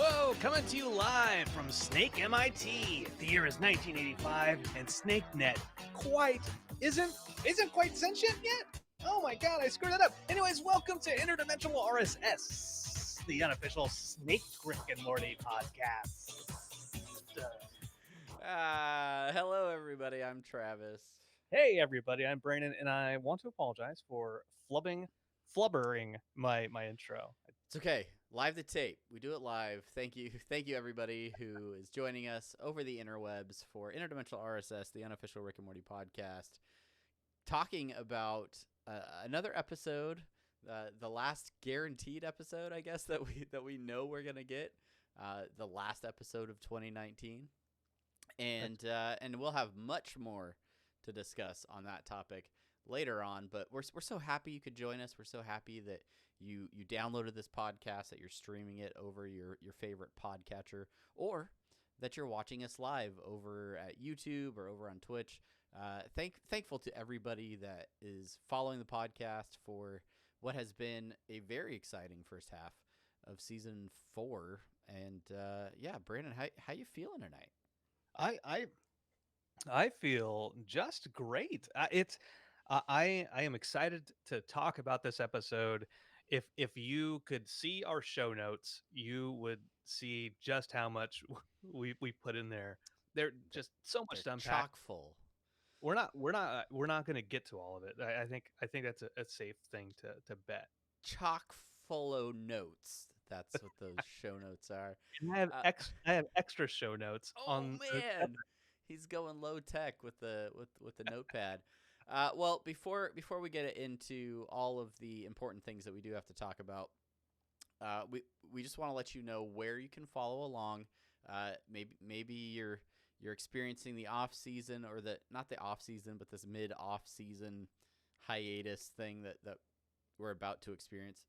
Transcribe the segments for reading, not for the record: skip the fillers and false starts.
Whoa, coming to you live from Snake MIT. The year is 1985, and SnakeNet isn't quite sentient yet. Oh my god, I screwed that up. Anyways, welcome to Interdimensional RSS, the unofficial Snake Rick and Morty podcast. Hello everybody, I'm Travis. Hey everybody, I'm Brandon, and I want to apologize for flubbering my intro. It's okay. Live the tape. We do it live. Thank you everybody who is joining us over the interwebs for Interdimensional RSS, the unofficial Rick and Morty podcast, talking about another episode, the last guaranteed episode, I guess that we know we're gonna get, the last episode of 2019, and we'll have much more to discuss on that topic later on. But we're so happy you could join us. We're so happy that you downloaded this podcast, that you're streaming it over your favorite podcatcher, or that you're watching us live over at YouTube or over on Twitch. Thankful to everybody that is following the podcast for what has been a very exciting first half of season 4. And yeah, Brandon, how you feeling tonight? I feel just great. I am excited to talk about this episode. If you could see our show notes, you would see just how much we put in there. They're just so much to unpack. Chock full. We're not going to get to all of it. I think that's a safe thing to bet. Chock full of notes. That's what those show notes are. And I have extra show notes on. Man, he's going low tech with the notepad. Well, before we get into all of the important things that we do have to talk about, we just want to let you know where you can follow along. Maybe you're experiencing the off season, or not the off season, but this mid off season hiatus thing that we're about to experience,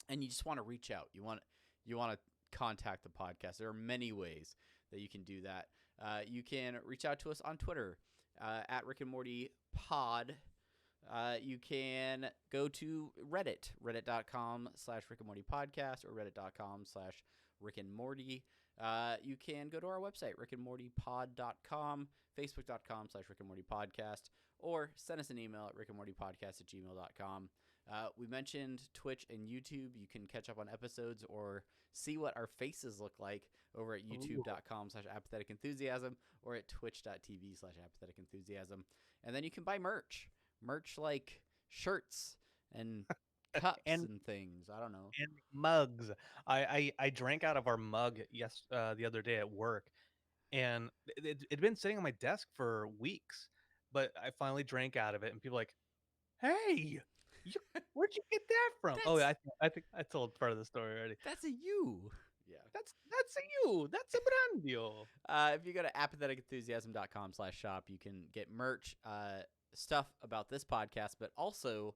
and you just want to reach out. You want to contact the podcast. There are many ways that you can do that. You can reach out to us on Twitter at Rick and Morty Pod. You can go to Reddit, reddit.com/RickandMortyPodcast or reddit.com/RickandMorty. You can go to our website, rickandmortypod.com, facebook.com/RickandMortyPodcast, or send us an email at rickandmortypodcast@gmail.com. We mentioned Twitch and YouTube. You can catch up on episodes or see what our faces look like over at youtube.com/apatheticenthusiasm or at twitch.tv/apatheticenthusiasm. And then you can buy merch like shirts and cups and things. I don't know. And mugs. I drank out of our mug the other day at work, and it'd been sitting on my desk for weeks, but I finally drank out of it, and people were like, "Hey, where'd you get that from?" I think I told part of the story already. That's a you. Yeah. That's a you. That's a brand deal. If you go to apatheticenthusiasm.com/shop, you can get merch, stuff about this podcast, but also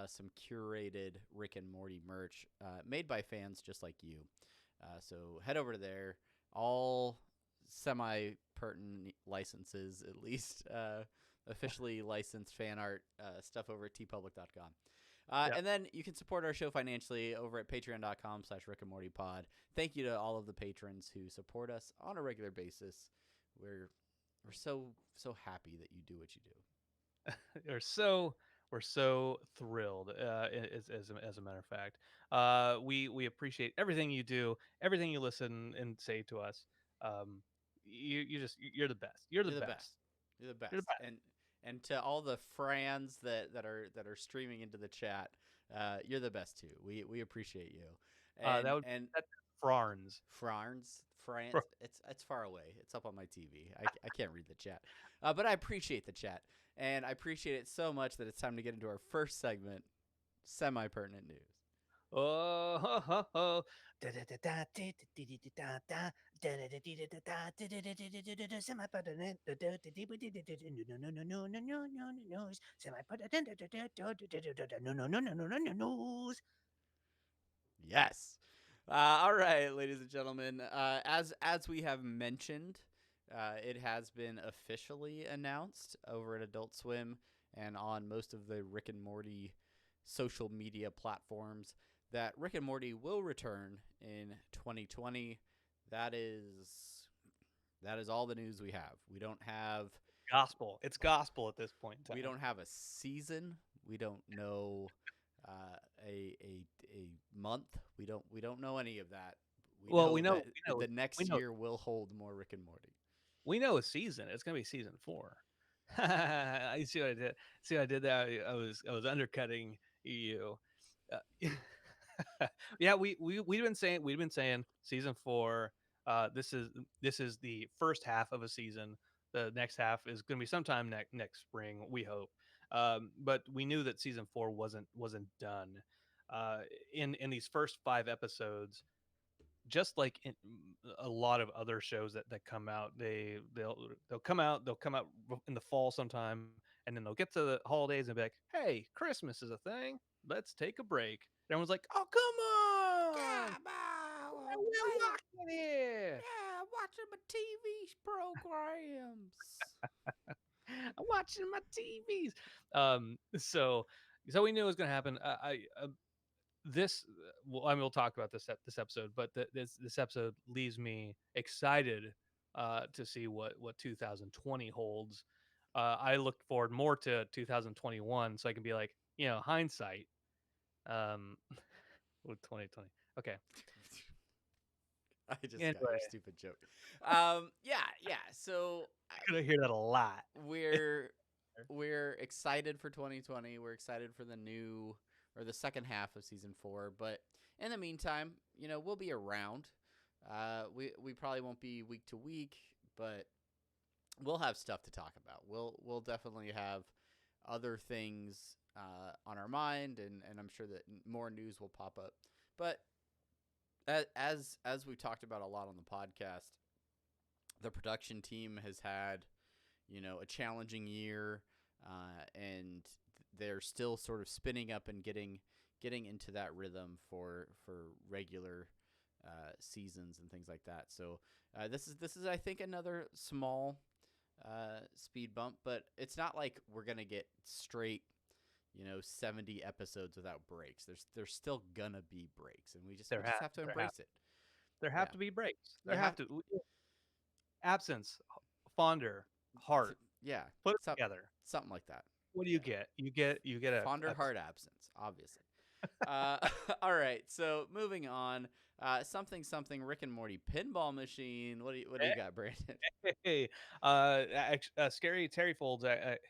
some curated Rick and Morty merch made by fans just like you. So head over to there. All semi-pertinent licenses, at least, officially licensed fan art stuff over at tpublic.com. And then you can support our show financially over at patreon.com/RickandMortyPod. Thank you to all of the patrons who support us on a regular basis. We're so happy that you do what you do. We're so thrilled. As a matter of fact, we appreciate everything you do, everything you listen and say to us. You're the best. You're the best. You're the best. And to all the friends that are streaming into the chat, you're the best too. We appreciate you. That's Frarns. France. It's far away. It's up on my TV. I can't read the chat, but I appreciate the chat, and I appreciate it so much that it's time to get into our first segment, semi-pertinent news. Oh, ho, ho, ho. Yes. All right, ladies and gentlemen. As we have mentioned, it has been officially announced over at Adult Swim and on most of the Rick and Morty social media platforms that Rick and Morty will return in 2020. That is that is all the news we have. Gospel. It's gospel at this point in We time. don't have a season. We don't know a month. We don't know any of that. We Well, know that the we next know year will hold more Rick and Morty. we know a season. It's gonna be season 4. I see what I did. See what I did there. I was undercutting you. Uh, yeah, we've been saying season 4. This is the first half of a season. The next half is going to be sometime next spring. We hope. But we knew that season 4 wasn't done. Uh, in these first 5 episodes, just like in a lot of other shows that come out, they'll come out in the fall sometime, and then they'll get to the holidays and be like, hey, Christmas is a thing, let's take a break. And everyone's like, oh, come on, Yeah, we're rocking here. yeah, watching my TV programs. I'm watching my TVs. So we knew it was going to happen. This well, I mean, we'll talk about this episode, but this episode leaves me excited to see what 2020 holds. I look forward more to 2021, so I can be like, hindsight, um with 2020. Okay. I just got your Anyway, stupid joke. Yeah. So you're gonna hear that a lot. we're we're excited for 2020. We're excited for the new or the second half of season 4. But in the meantime, we'll be around. We probably won't be week to week, but we'll have stuff to talk about. We'll definitely have other things on our mind, and I'm sure that more news will pop up. But as we talked about a lot on the podcast, the production team has had a challenging year, and they're still sort of spinning up and getting into that rhythm for regular seasons and things like that. So this is I think another small speed bump, but it's not like we're gonna get straight 70 episodes without breaks. There's still gonna be breaks, and we just have to There have embrace it. there have Yeah, to be breaks. you There have have to absence, fonder, to, heart. yeah, Put it together. something like that. What do you Yeah, get? You get fonder a heart absence, obviously. Uh, all right, so moving on. Something Rick and Morty pinball machine. What do you got, Brandon? Hey, Scary Terry Folds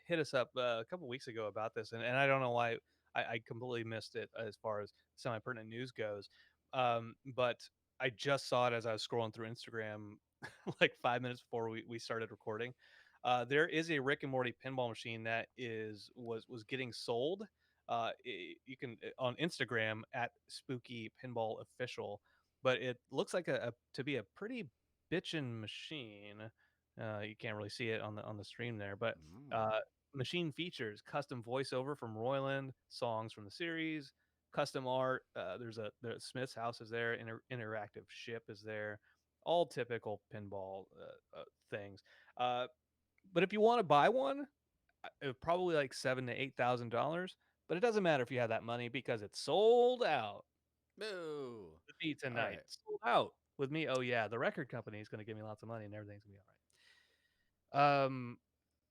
hit us up a couple weeks ago about this, and I don't know why I completely missed it as far as semi pertinent news goes. But I just saw it as I was scrolling through Instagram like 5 minutes before we started recording. There is a Rick and Morty pinball machine that was getting sold. You can on Instagram at Spooky Pinball Official, but it looks like to be a pretty bitchin' machine. You can't really see it on the stream there, but Mm. uh, machine features custom voiceover from Royland, songs from the series, custom art. The Smith's house is there, interactive ship is there, all typical pinball things. Uh, but if you want to buy one, probably like $7,000 to $8,000. But it doesn't matter if you have that money because it's sold out Boo! with me All tonight. right. Sold out with me. Oh yeah, the record company is going to give me lots of money and everything's going to be all right.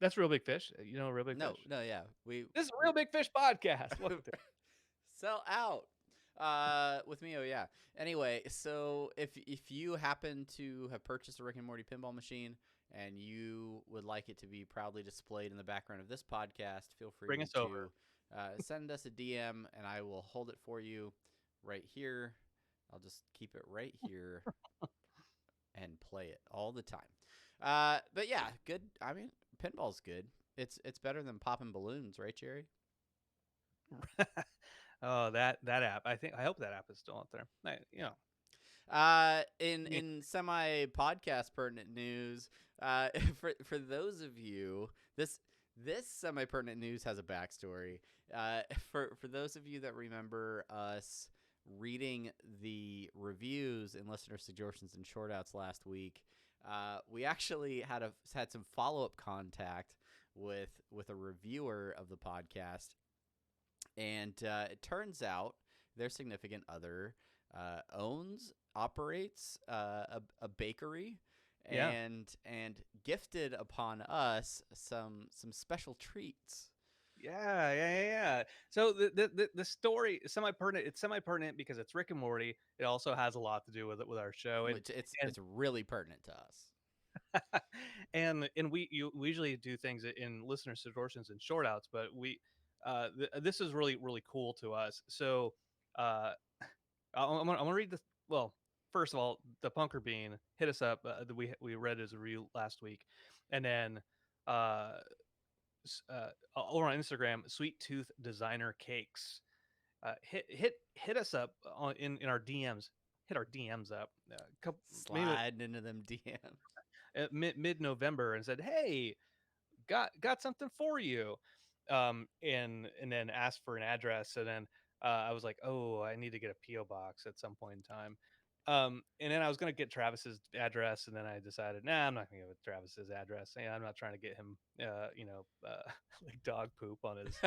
That's Real Big Fish. You know Real Big No, Fish. no, yeah, we This is a Real Big Fish podcast. Welcome to. sell out. With me, oh yeah. Anyway, so if you happen to have purchased a Rick and Morty pinball machine and you would like it to be proudly displayed in the background of this podcast, feel Bring free us to over. send us a DM and I will hold it for you right here. I'll just keep it right here and play it all the time. But yeah, good. I mean, pinball's good. It's better than popping balloons, right, Jerry? Oh, that app. I hope that app is still out there. In Yeah. semi podcast pertinent news, for those of you, this semi pertinent news has a backstory. For those of you that remember us reading the reviews and listener suggestions and short outs last week, we actually had some follow up contact with a reviewer of the podcast, and it turns out their significant other owns, operates a bakery, Yeah. and gifted upon us some special treats. Yeah, yeah, yeah, yeah. So the story is semi pertinent. It's semi pertinent because it's Rick and Morty. It also has a lot to do with it with our show, Which and it's really pertinent to us. and we usually do things in listener suggestions and short outs, but this is really cool to us. So uh, I'm gonna read this. Well, first of all, the Punker Bean hit us up. We read his review last week, and then uh, over on Instagram, Sweet Tooth Designer Cakes hit us up in our DMs. Hit our DMs up. Couple, maybe Sliding into them DMs. mid November and said, "Hey, got something for you," and then asked for an address, and then I was like, "Oh, I need to get a PO box at some point in time." And then I was gonna get Travis's address, and then I decided, nah, I'm not gonna give Travis's address. Yeah, I'm not trying to get him, like dog poop on his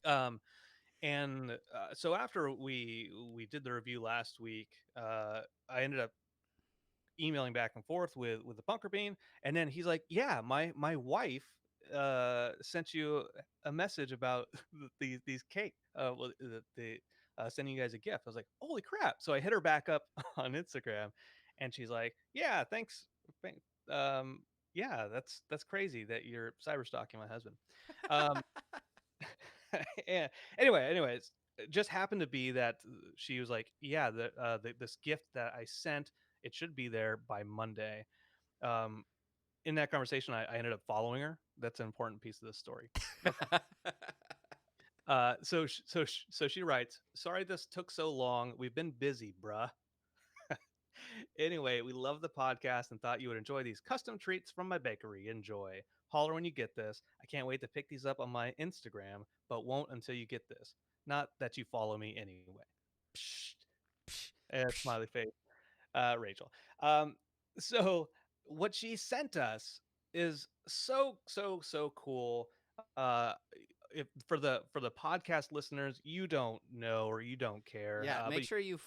um, and so after we did the review last week, I ended up emailing back and forth with the Bunker Bean, and then he's like, "Yeah, my wife sent you a message about these cake, sending you guys a gift." I was like, "Holy crap!" So I hit her back up on Instagram, and she's like, "Yeah, thanks, thank, um, yeah, that's crazy that you're cyber stalking my husband." Um, yeah. Anyways, it just happened to be that she was like, "Yeah, this gift that I sent, it should be there by Monday." Um, in that conversation, I ended up following her. That's an important piece of this story. Okay. So she writes, "Sorry this took so long. We've been busy, bruh. Anyway, we love the podcast and thought you would enjoy these custom treats from my bakery. Enjoy. Holler when you get this. I can't wait to pick these up on my Instagram, but won't until you get this. Not that you follow me anyway." Psh, Psh, and psh. smiley face, Rachel. So what she sent us is so cool. Uh, if for the podcast listeners, you don't know or you don't care, Yeah, but make sure you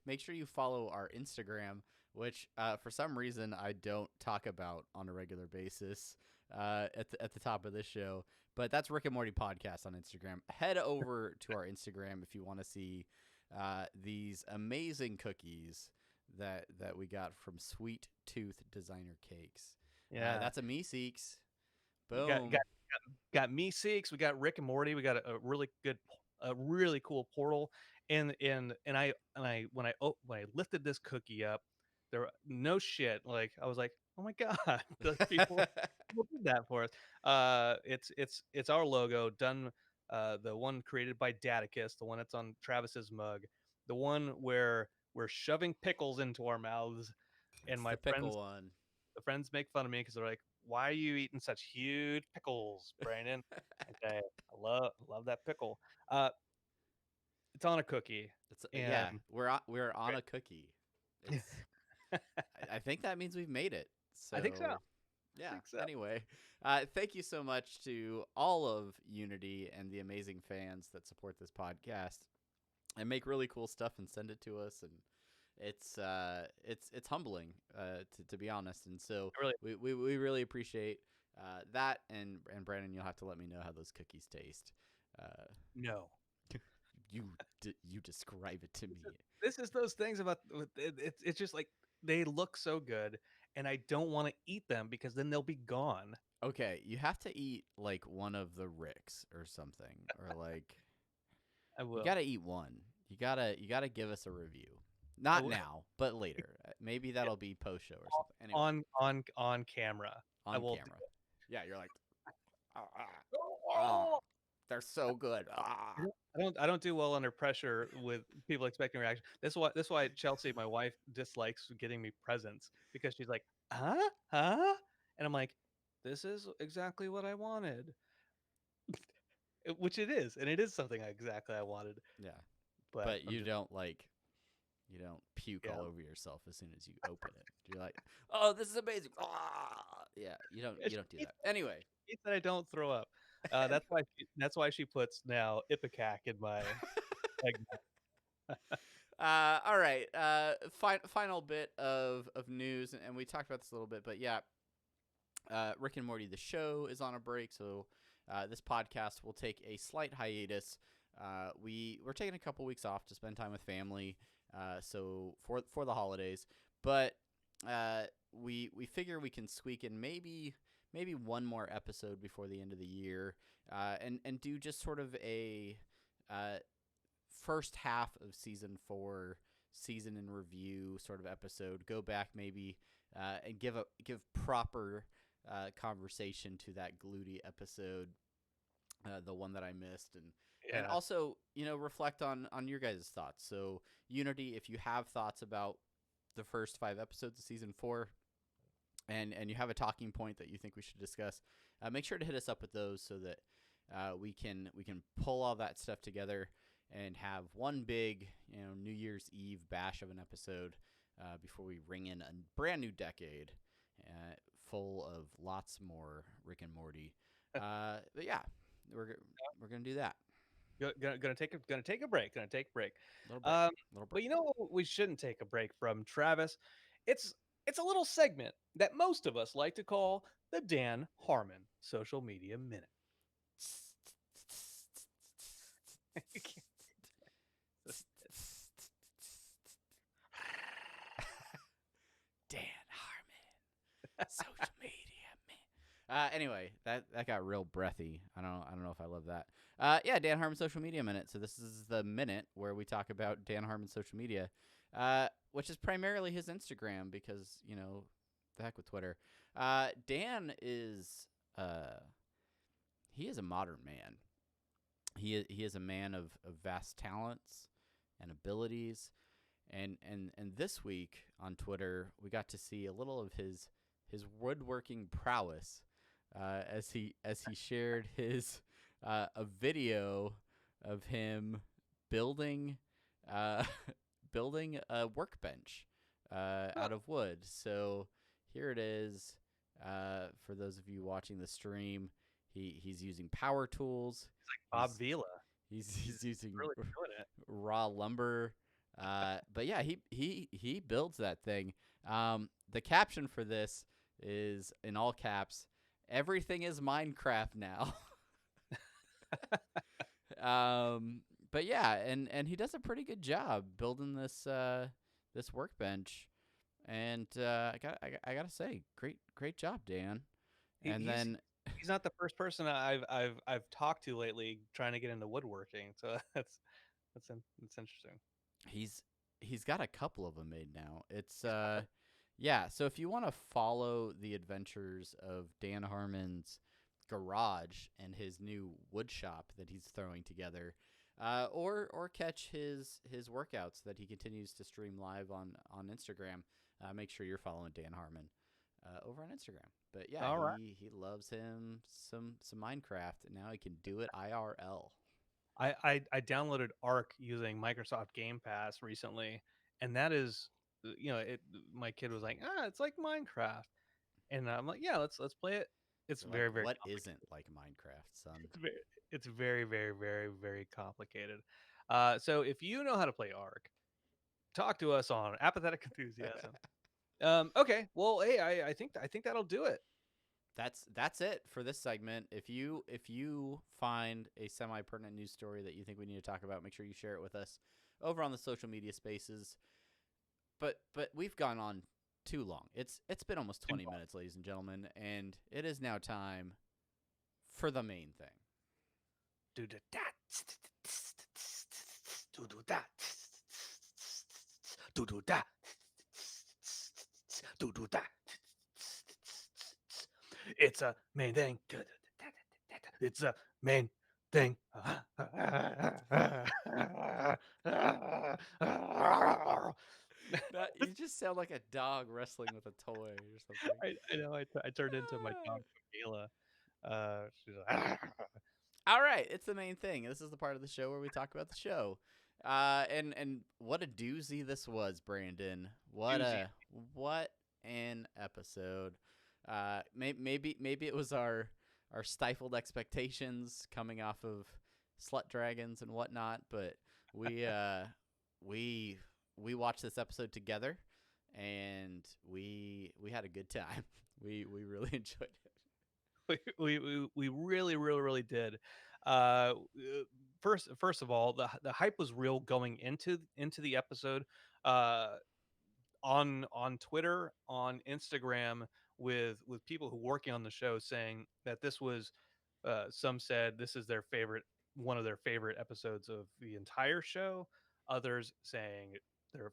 make sure you follow our Instagram, which for some reason I don't talk about on a regular basis at the top of this show. But that's Rick and Morty Podcast on Instagram. Head over to our Instagram if you want to see these amazing cookies that we got from Sweet Tooth Designer Cakes. yeah, That's a me seeks. got Boom. got got me six. We got Rick and Morty. We got a really good, a really cool portal. And I when I lifted this cookie up, there no shit. Like I was like, oh my god, like people did that for us. It's our logo done. The one created by Daticus, the one that's on Travis's mug, the one where we're shoving pickles into our mouths, and It's my the pickle friends one. the friends make fun of me because they're like, "Why are you eating such huge pickles, Brandon?" I say, "I love that pickle." Uh, it's on a cookie, It's and yeah, we're on a cookie. It's I think that means we've made it. I think so. So I yeah. think so. Anyway, thank you so much to all of Unity and the amazing fans that support this podcast and make really cool stuff and send it to us. And it's humbling to be honest. And so I really we really appreciate that. And Brandon, you'll have to let me know how those cookies taste. Uh, no. you describe it to me. This is those things about it's just like they look so good, and I don't want to eat them because then they'll be gone. Okay, you have to eat like one of the Ricks or something, or like I you will. gotta eat one. You gotta give us a review. I Not will now, but later. Maybe that'll be post show or something. Anyway, on camera. I on will do camera. Yeah, you're like, ah, ah, it. they're so good. Ah. I don't do well under pressure with people expecting reaction. That's why Chelsea, my wife, dislikes getting me presents because she's like, huh, and I'm like, this is exactly what I wanted, which it is, and it is something exactly I wanted. Yeah, But but I'm just you don't puke all yeah, over yourself as soon as you open it. You're like, oh, this is amazing. Ah. Yeah, it's you don't do that. Anyway, that I don't throw up. That's why she puts now Ipecac in my egg. All right. Final bit of news, and we talked about this a little bit, but yeah, Rick and Morty the show is on a break, so this podcast will take a slight hiatus. We're taking a couple weeks off to spend time with family, so for the holidays, but we figure we can squeak in maybe one more episode before the end of the year, and do just sort of a first half of season 4 season in review sort of episode. Go back maybe and give proper conversation to that Gluty episode, the one that I missed, and Yeah. also reflect on your guys' thoughts. So Unity, if you have thoughts about the first 5 episodes of season 4, and you have a talking point that you think we should discuss, make sure to hit us up with those so that we can pull all that stuff together and have one big New Year's Eve bash of an episode before we ring in a brand new decade full of lots more Rick and Morty. But yeah, we're gonna do that. Gonna take a break. Gonna take a break. Little break, Um, little but break. you know what we shouldn't take a break from, Travis? It's a little segment that most of us like to call the Dan Harmon Social Media Minute. Dan Harmon, social media man. Anyway, that got real breathy. I don't know if I love that. Yeah, Dan Harmon social media minute. So this is the minute where we talk about Dan Harmon's social media, which is primarily his Instagram because the heck with Twitter. Dan is he is a modern man. He is a man of vast talents and abilities, and this week on Twitter we got to see a little of his woodworking prowess as he shared his a video of him building uh, building a workbench out of wood. So here it is. For those of you watching the stream, he's using power tools. Bob He's Vila. he's using Really doing it. raw lumber. But yeah, he builds that thing. The caption for this is in all caps. Everything is Minecraft now. But yeah, and he does a pretty good job building this this workbench. And I gotta say, great job, Dan. He, And he's then he's not the first person I've talked to lately trying to get into woodworking. So that's interesting. he's got a couple of them made now. It's yeah. So if you want to follow the adventures of Dan Harmon's garage and his new wood shop that he's throwing together, or catch his workouts that he continues to stream live on Instagram, make sure you're following Dan Harmon over on Instagram. But yeah, All right. he loves him some Minecraft, and now he can do it IRL. I downloaded Arc using Microsoft Game Pass recently, and that is, My kid was like, it's like Minecraft, and I'm like, yeah, let's play it. It's You're like, very, very what isn't complicated. like Minecraft, son? It's very, it's very, very, very, very complicated. So if you know how to play Arc, talk to us on Apathetic Enthusiasm. Okay, well, hey, I think that'll do it. That's it for this segment. If you find a semi pertinent news story that you think we need to talk about, make sure you share it with us over on the social media spaces. But we've gone on too long. It's been almost 20 minutes, ladies and gentlemen, and it is now time for the main thing. Do that. Do that. Do that. Do that. It's a main thing. It's a main thing. You just sound like a dog wrestling with a toy or something. I know. I turned into my dog, Michaela. She's like, All right, it's the main thing. This is the part of the show where we talk about the show. And what a doozy this was, Brandon. What an episode. Maybe it was our our stifled expectations coming off of slut dragons and whatnot. But we we we watched this episode together, and we had a good time. We really enjoyed it. We really did. Uh, first of all, the hype was real going into the episode. Uh, on Twitter, on Instagram, with people who working on the show saying that this was, some said this is their favorite, one of their favorite episodes of the entire show. Others saying they're,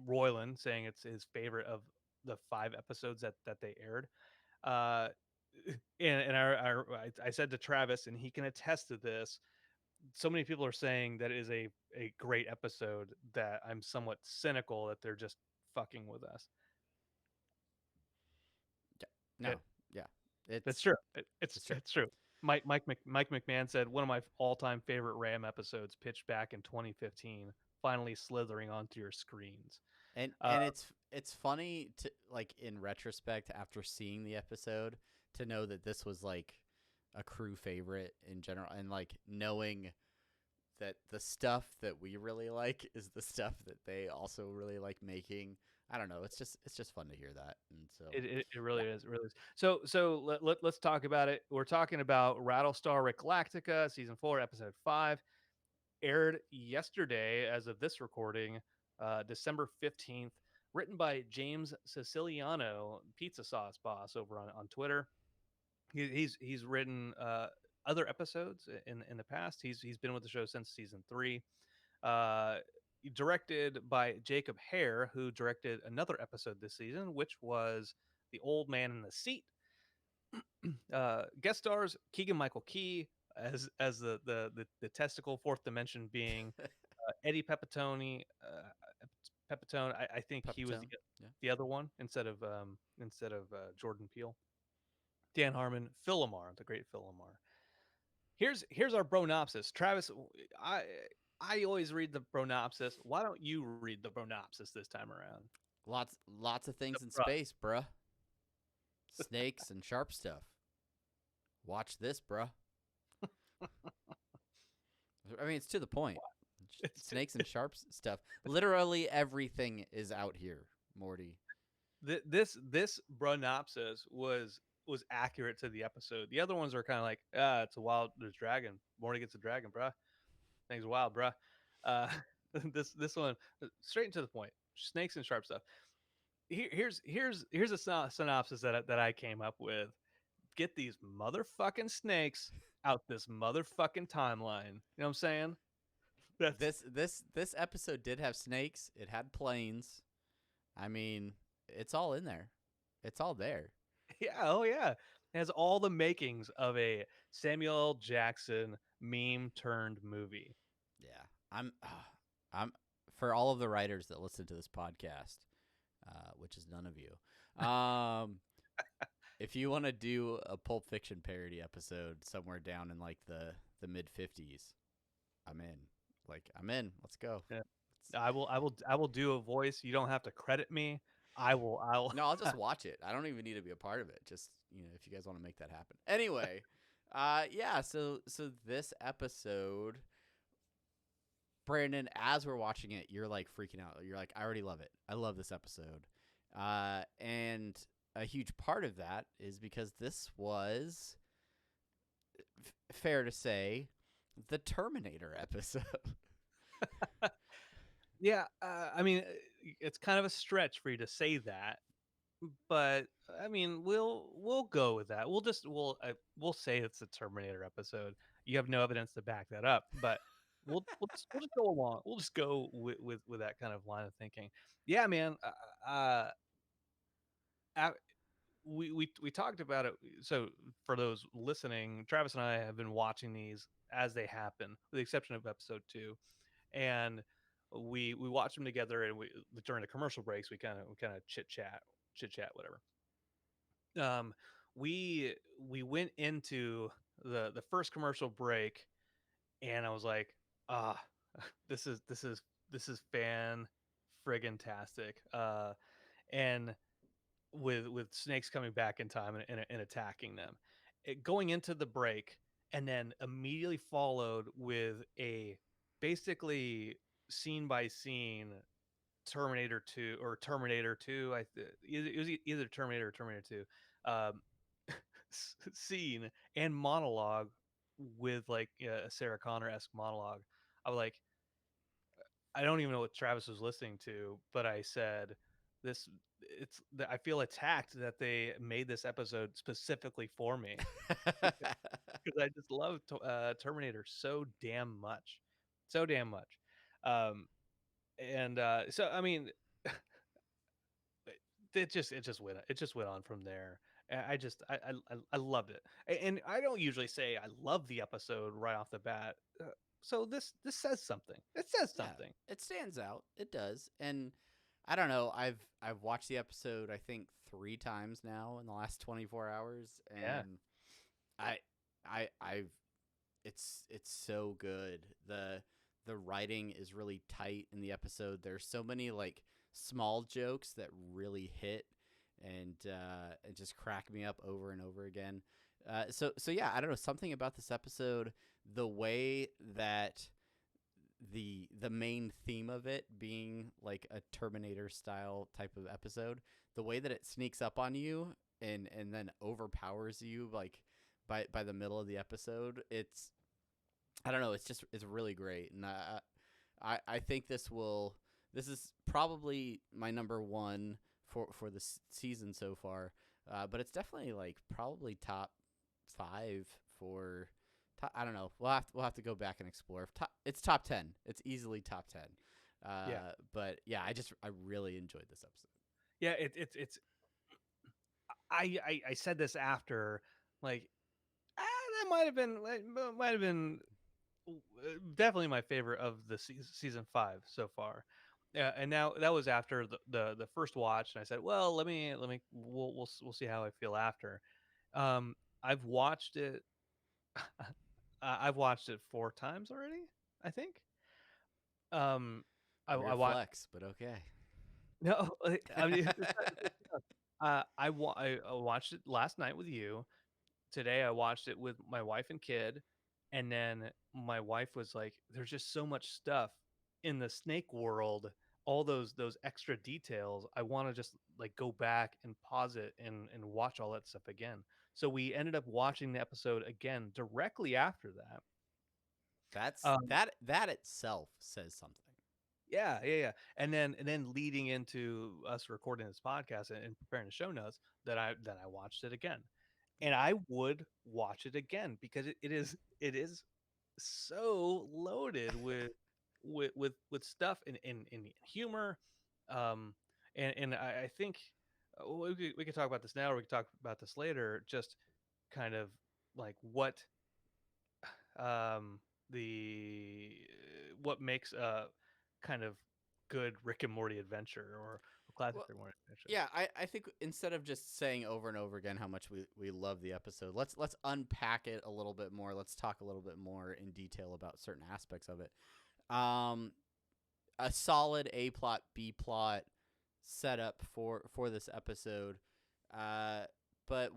Royland saying it's his favorite of the 5 episodes that they aired. Uh, and I said to Travis, and he can attest to this. So many people are saying that it is a great episode that I'm somewhat cynical that they're just fucking with us. Yeah. It, No. Yeah. that's It's true. it's true. It's true. Mike McMahon said one of my all-time favorite Ram episodes, pitched back in 2015, finally slithering onto your screens. Uh, And it's funny to, like, in retrospect, after seeing the episode, to know that this was like a crew favorite in general, and like knowing that the stuff that we really like is the stuff that they also really like making. I don't know. It's just fun to hear that, and so it yeah. really is. It really is. Let's talk about it. We're talking about Rattlestar Ricklactica, season 4, episode 5, aired yesterday as of this recording, December 15th. Written by James Siciliano, Pizza Sauce Boss, over on Twitter. He's written, other episodes in the past. He's been with the show since season 3. Uh, Directed by Jacob Hare, who directed another episode this season, which was The Old Man in the Seat. Guest stars Keegan Michael Key as the testicle fourth dimension being, Eddie Pepitone. Pepitone. I think he was Pepitone. Yeah. the other one instead of Jordan Peele. Dan Harmon, Phil Lamar, the great Phil Lamar. Here's our bronopsis. Travis, I I always read the bronopsis. Why don't you read the bronopsis this time around? Lots of The things in bruh. space, bruh. Snakes and sharp stuff. Watch this, bruh. I mean, it's to the point. It's Snakes and sharp stuff. Literally everything is out here, Morty. this bronopsis was accurate to the episode. The other ones are kind of like, it's a wild, there's dragon. Morty gets a dragon, bruh. Things wild, bruh. Uh, this one, straight into the point. Snakes and sharp stuff. Here's a synopsis that I came up with. Get these motherfucking snakes out this motherfucking timeline. You know what I'm saying? That's This episode did have snakes. It had planes. I mean, it's all in there. It's all there. yeah, oh yeah. It has all the makings of a Samuel L. Jackson meme turned movie. Yeah. I'm for all of the writers that listen to this podcast, which is none of you. If you want to do a Pulp Fiction parody episode somewhere down in like the mid 50s, I'm in. Like, I'm in. Let's go. Yeah. Let's, I will do a voice. You don't have to credit me. I will no, I'll just watch it. I don't even need to be a part of it. Just, if you guys want to make that happen. Anyway, yeah. So this episode, Brandon, as we're watching it, you're like freaking out. You're like, I already love it. I love this episode. And a huge part of that is because this was, fair to say, the Terminator episode. Yeah, I mean, it's kind of a stretch for you to say that, but I mean, we'll go with that. We'll say it's a Terminator episode. You have no evidence to back that up, but we'll just go along. We'll just go with that kind of line of thinking. Yeah, man. Uh, we talked about it. So for those listening, Travis and I have been watching these as they happen, with the exception of episode 2, and we watch them together. And we, during the commercial breaks, we kind of chit chat, whatever. Um, we went into the first commercial break, and I was like, ah, this is fan friggin' tastic. And with snakes coming back in time and attacking them. going into the break, and then immediately followed with a basically scene by scene Terminator 2 or Terminator 2. It was either Terminator or Terminator 2 um, scene and monologue with like a Sarah Connor esque monologue. I was like, I don't even know what Travis was listening to, but I said, "This, I feel attacked that they made this episode specifically for me because I just love Terminator so damn much, so damn much." Um, and so I mean, it just went on from there. I just I loved it, and I don't usually say I love the episode right off the bat. So this says something. It says Yeah, something. it stands out. It does. And I don't know. I've watched the episode I think 3 times now in the last 24 hours, Yeah, and I I've it's so good. The writing is really tight in the episode. There's so many like small jokes that really hit and just crack me up over and over again. So yeah, I don't know, something about this episode, the way that the main theme of it being like a Terminator style type of episode, the way that it sneaks up on you and then overpowers you like by the middle of the episode, it's I don't know, it's really great, and I think this is probably my number one for the season so far, but it's definitely like probably top 5 for I don't know. We'll have to go back and explore. It's top 10. It's easily top 10. yeah, But yeah, I really enjoyed this episode. yeah. It's I said this after like that might have been definitely my favorite of the season 5 so far. And now that was after the first watch, and I said, well, let me we'll see how I feel after. I've watched it. I've watched it 4 times already. I think. Um, I Weird watched flex, but okay. no. I mean, I watched it last night with you. Today I watched it with my wife and kid, and then my wife was like, "There's just so much stuff in the snake world, all those extra details. I want to just like go back and pause it and watch all that stuff again." So we ended up watching the episode again directly after that. Um, That itself says something. yeah, yeah, yeah, and then leading into us recording this podcast and preparing the show notes, that I watched it again, and I would watch it again because it is so loaded with with stuff in humor, um and I think we could talk about this now or we could talk about this later, just kind of like um the what makes a kind of good Rick and Morty adventure or classic Well, Rick and Morty adventure. yeah, I think instead of just saying over and over again how much we love the episode, let's unpack it a little bit more. Let's talk a little bit more in detail about certain aspects of it. Um, a solid A plot B plot setup for this episode. Uh, but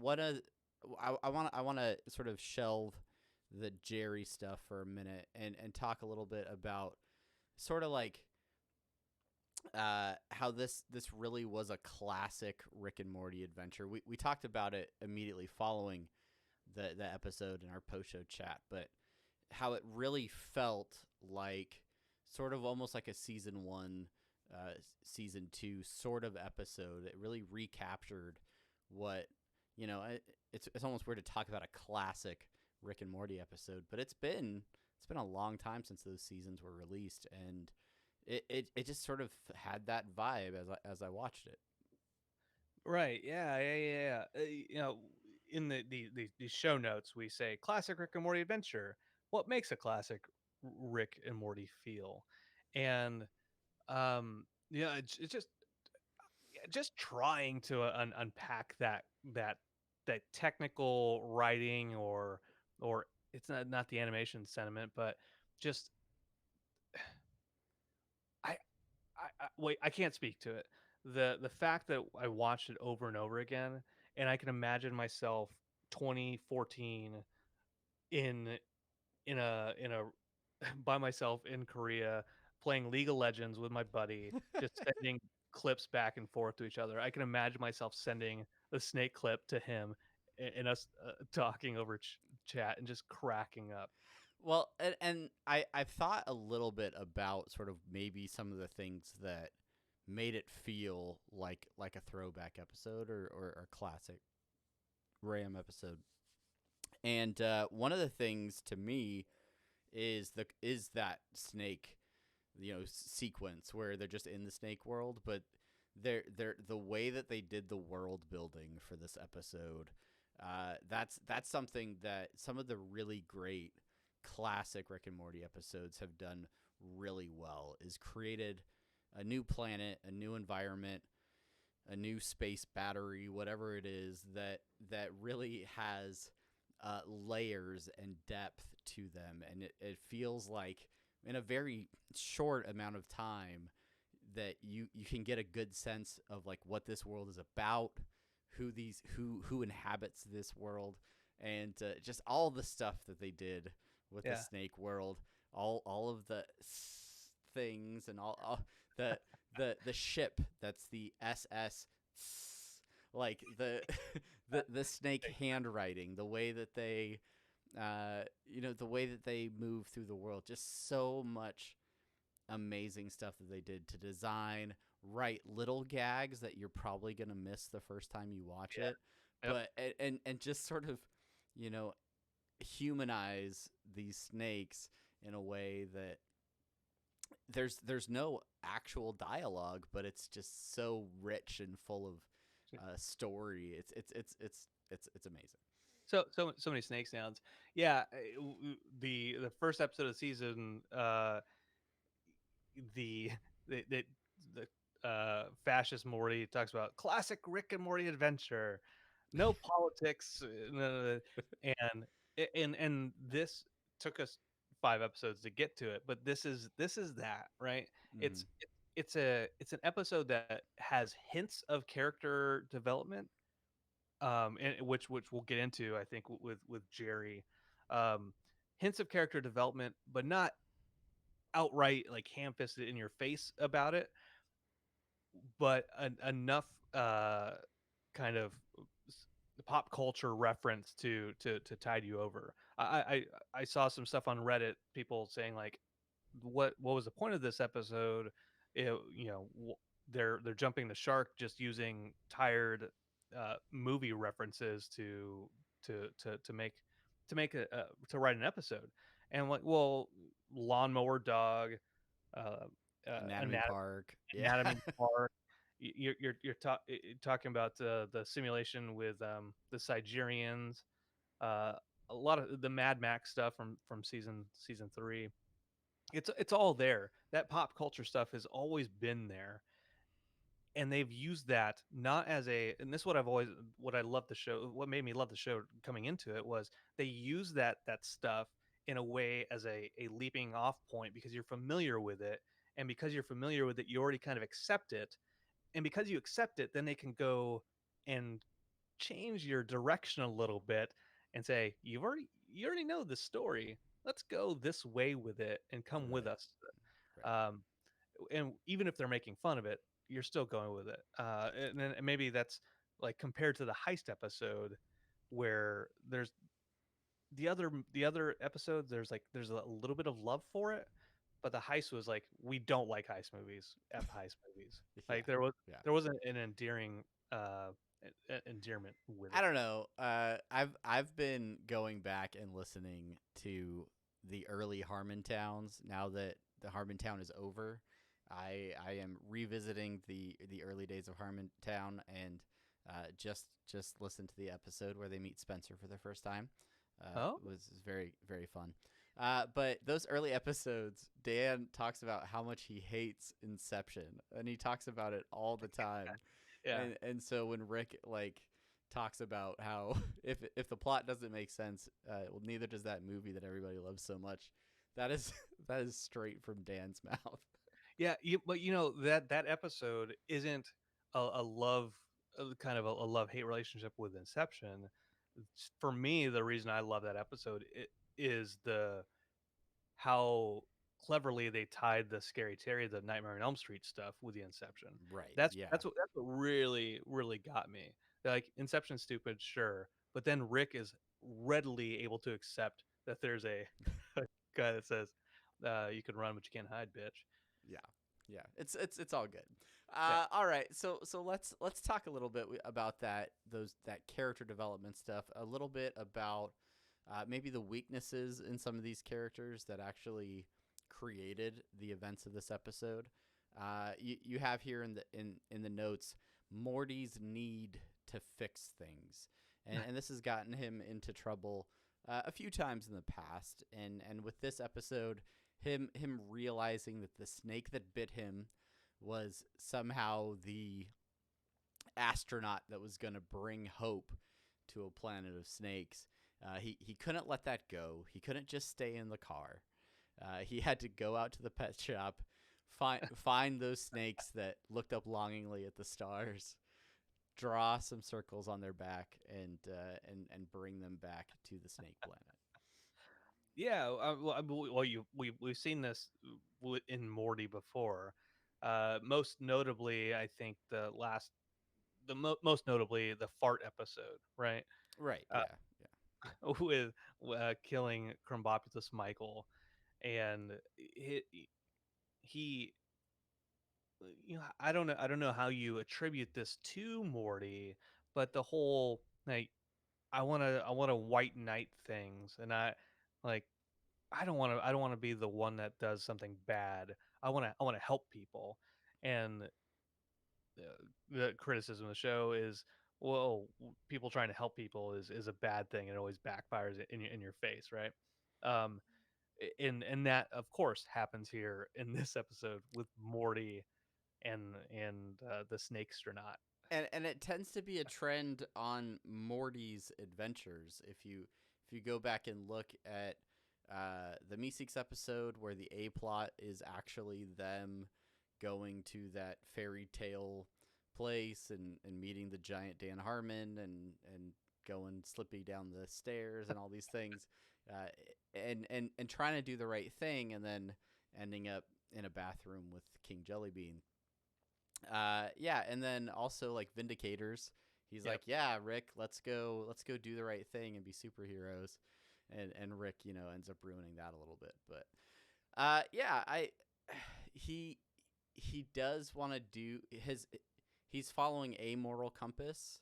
I want to sort of shelve the Jerry stuff for a minute and talk a little bit about sort of like how this really was a classic Rick and Morty adventure. We talked about it immediately following the episode in our post show chat, but how it really felt like sort of almost like a season 1, season 2 sort of episode. It really recaptured what it's almost weird to talk about a classic Rick and Morty episode, but it's been a long time since those seasons were released, and it just sort of had that vibe as I watched it. Right. Yeah. Yeah. Yeah. Yeah. You know, in the show notes, we say classic Rick and Morty adventure. What makes a classic Rick and Morty feel? And yeah, it's just yeah, just trying to unpack that that technical writing or it's not the animation sentiment, but just I wait, I can't speak to it. The fact that I watched it over and over again, and I can imagine myself. 2014 in in a by myself in Korea playing League of Legends with my buddy, just sending clips back and forth to each other. I can imagine myself sending the snake clip to him and us talking over chat and just cracking up. Well, and I've thought a little bit about sort of maybe some of the things that made it feel like a throwback episode or a classic Ram episode. And one of the things to me is that snake, sequence where they're just in the snake world, but they're the way that they did the world building for this episode. That's something that some of the really great classic Rick and Morty episodes have done really well. Is created a new planet, a new environment, a new space battery, whatever it is that really has layers and depth to them, and it feels like in a very short amount of time that you can get a good sense of like what this world is about, who inhabits this world, and just all the stuff that they did with the Yeah, snake world, all of the things and all the ship that's the SS, like the the snake handwriting, the way that they the way that they move through the world, just so much amazing stuff that they did to design, write little gags that you're probably going to miss the first time you watch yeah, it, yep, but and just sort of, you know, humanize these snakes in a way that there's no actual dialogue, but it's just so rich and full of story. It's amazing. so many snake sounds. Yeah, the first episode of the season, the the fascist Morty talks about classic Rick and Morty adventure, no politics, and and this took us 5 episodes to get to it, but this is that, right? Mm-hmm. It's an episode that has hints of character development, and which we'll get into, I think, with Jerry, um, hints of character development, but not outright like ham-fisted in your face about it, but enough kind of pop culture reference to tide you over. I saw some stuff on Reddit, people saying like, what was the point of this episode? They're jumping the shark just using tired movie references to make to write an episode, and like, well, Lawnmower Dog, uh, Anatomy Park. Yeah. Anatomy Park. Talking about the simulation with the Sigerians, uh, a lot of the Mad Max stuff from season 3. It's all there. That pop culture stuff has always been there, and they've used that not as a. And this is what I love the show. What made me love the show coming into it was they use that stuff in a way as a leaping off point because you're familiar with it, and because you're familiar with it, you already kind of accept it, and because you accept it, then they can go and change your direction a little bit and say, you already know the story, let's go this way with it and come with Right. us. Right. um, and even if they're making fun of it, you're still going with it, and then maybe that's like compared to the heist episode where there's the other episodes, there's a little bit of love for it, but the heist was like, we don't like heist movies, f heist movies. Yeah. Like Yeah. there wasn't an endearing endearment with I it. don't know. I've been going back and listening to the early Harmontowns now that the Harmontown is over. I am revisiting the early days of Harmontown, and just listened to the episode where they meet Spencer for the first time. Oh, Was very very fun. But those early episodes, Dan talks about how much he hates Inception, and he talks about it all the time. yeah. And so when Rick like talks about how if the plot doesn't make sense, well, neither does that movie that everybody loves so much. That is that is straight from Dan's mouth. Yeah, but that episode isn't a love, kind of a love hate relationship with Inception. for me, the reason I love that episode is the how cleverly they tied the Scary Terry, the Nightmare on Elm Street stuff with the Inception. Right. That's Yeah. that's what really got me. Like Inception's stupid, sure, but then Rick is readily able to accept that there's a, a guy that says, "You can run, but you can't hide, bitch." Yeah, yeah. It's all good. Yeah, All right. So let's talk a little bit about that character development stuff. A little bit about maybe the weaknesses in some of these characters that actually created the events of this episode. You have here in the notes Morty's need to fix things, and this has gotten him into trouble a few times in the past. And with this episode, him realizing that the snake that bit him was somehow the astronaut that was going to bring hope to a planet of snakes. He couldn't let that go. He couldn't just stay in the car. He had to go out to the pet shop, find those snakes that looked up longingly at the stars, draw some circles on their back, and bring them back to the snake planet. yeah. Well, we've seen this in Morty before. Most notably, I think most notably the fart episode, right? Right. Uh, Yeah. Yeah. with killing Crumbopulous Michael, and he I don't know how you attribute this to Morty, but the whole like I want to white knight things, and like I don't want to be the one that does something bad. I want to help people, and the criticism of the show is, well, people trying to help people is a bad thing, and it always backfires in your face, right? Um, and that of course happens here in this episode with Morty and the snakestronaut. And it tends to be a trend on Morty's adventures. If you go back and look at the Meeseeks episode where the A plot is actually them going to that fairy tale place and meeting the giant Dan Harmon and going slippy down the stairs and all these things, and trying to do the right thing and then ending up in a bathroom with King Jellybean. Yeah, and then also like Vindicators. He's Yep. like, "Yeah, Rick, let's go do the right thing and be superheroes." And Rick, ends up ruining that a little bit. But yeah, I he he does want to do his he's following a moral compass,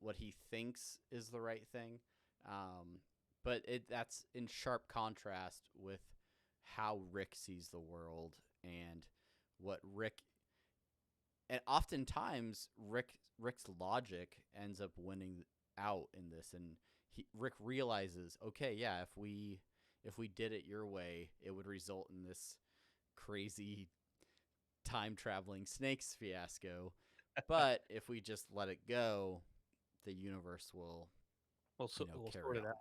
what he thinks is the right thing. Um but that's in sharp contrast with how Rick sees the world and what Rick and oftentimes Rick's logic ends up winning out in this, and Rick realizes, okay, yeah, if we did it your way, it would result in this crazy time traveling snakes fiasco. But if we just let it go, the universe will, We'll sort carry it on. out.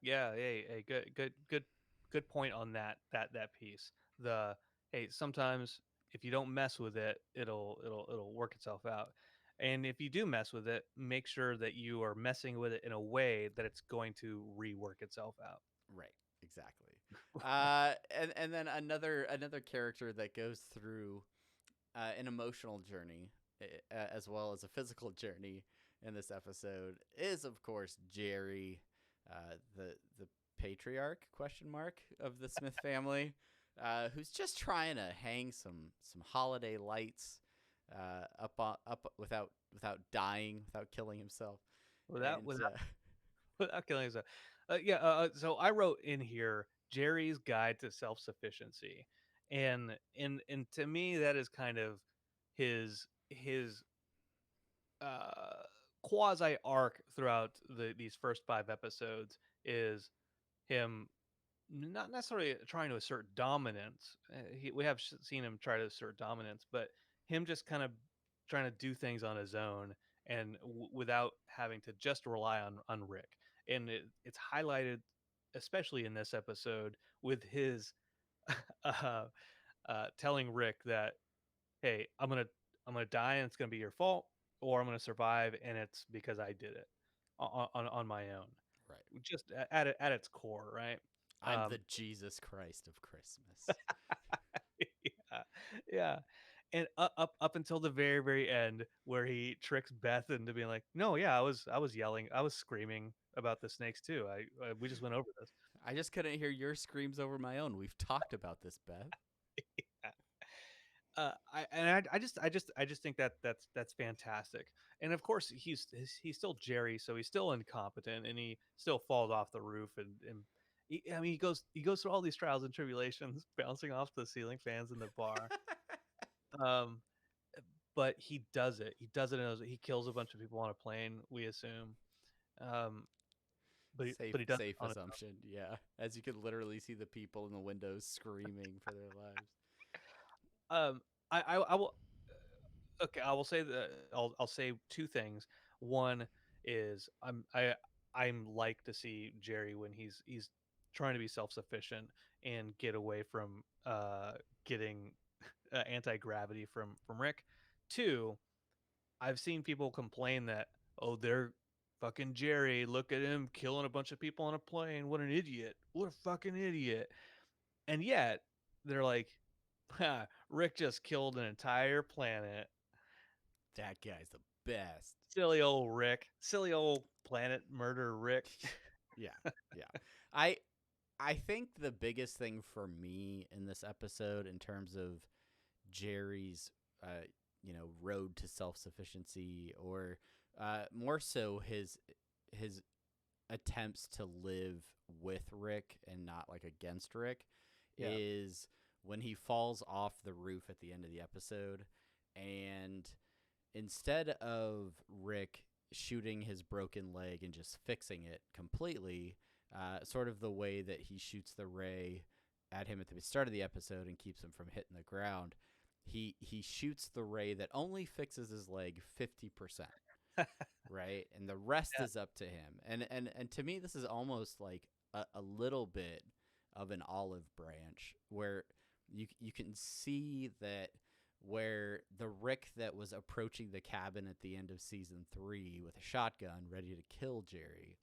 Yeah, hey, good point on that piece. The Hey, sometimes if you don't mess with it, it'll work itself out. And if you do mess with it, make sure that you are messing with it in a way that it's going to rework itself out. Right, exactly. And then another character that goes through an emotional journey as well as a physical journey in this episode is of course Jerry, the patriarch question mark of the Smith family, who's just trying to hang some holiday lights up without dying, without killing himself, Without and without without killing yourself. So I wrote in here Jerry's Guide to Self Sufficiency, and to me that is kind of his quasi arc throughout these first five episodes is him not necessarily trying to assert dominance. We have seen him try to assert dominance, but him just kind of trying to do things on his own and without having to just rely on Rick. And it's highlighted, especially in this episode, with his uh, telling Rick that, "Hey, I'm gonna die, and it's gonna be your fault, or I'm gonna survive, and it's because I did it." on my own, Right. just at its core, right? I'm the Um, Jesus Christ of Christmas. yeah, yeah. And up until the very end, where he tricks Beth into being like, "No, yeah, I was yelling, I was screaming about the snakes too. We just went over this." I just couldn't hear your screams over my own. We've talked about this, Bev. I just think that that's fantastic. And of course, he's still Jerry, so he's still incompetent, and he still falls off the roof, and I mean, he goes through all these trials and tribulations, bouncing off the ceiling fans in the bar. Um, but he does it. He does it. He kills a bunch of people on a plane. We assume, um, safe, but he does it safe on his assumption. Yeah, as you could literally see the people in the windows screaming for their lives. own. I will. Okay, I will say that I'll say two things. One is I'm like to see Jerry when he's trying to be self sufficient and get away from getting anti gravity from Rick. Two, I've seen people complain that, oh, they're fucking Jerry. Look at him killing a bunch of people on a plane. What an idiot! What a fucking idiot! And yet they're like, ha, Rick just killed an entire planet. That guy's the best. Silly old Rick. Silly old planet murder Rick. Yeah, yeah. I I think the biggest thing for me in this episode, in terms of Jerry's, road to self sufficiency, or more so his attempts to live with Rick and not like against Rick, Yeah. is when he falls off the roof at the end of the episode, and instead of Rick shooting his broken leg and just fixing it completely, sort of the way that he shoots the ray at him at the start of the episode and keeps him from hitting the ground, he shoots the ray that only fixes his leg 50%, right? And the rest Yeah. is up to him. And to me, this is almost like a little bit of an olive branch, where you can see that, where the Rick that was approaching the cabin at the end of season 3 with a shotgun ready to kill Jerry,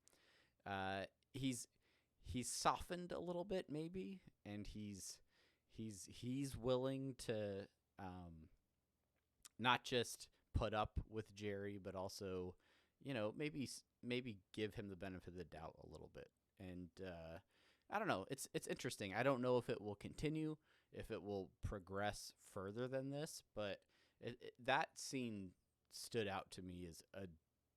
uh, he's he's softened a little bit maybe, and he's willing to, um, not just put up with Jerry, but also, maybe give him the benefit of the doubt a little bit. And I don't know. It's interesting. I don't know if it will continue, if it will progress further than this, but that scene stood out to me as a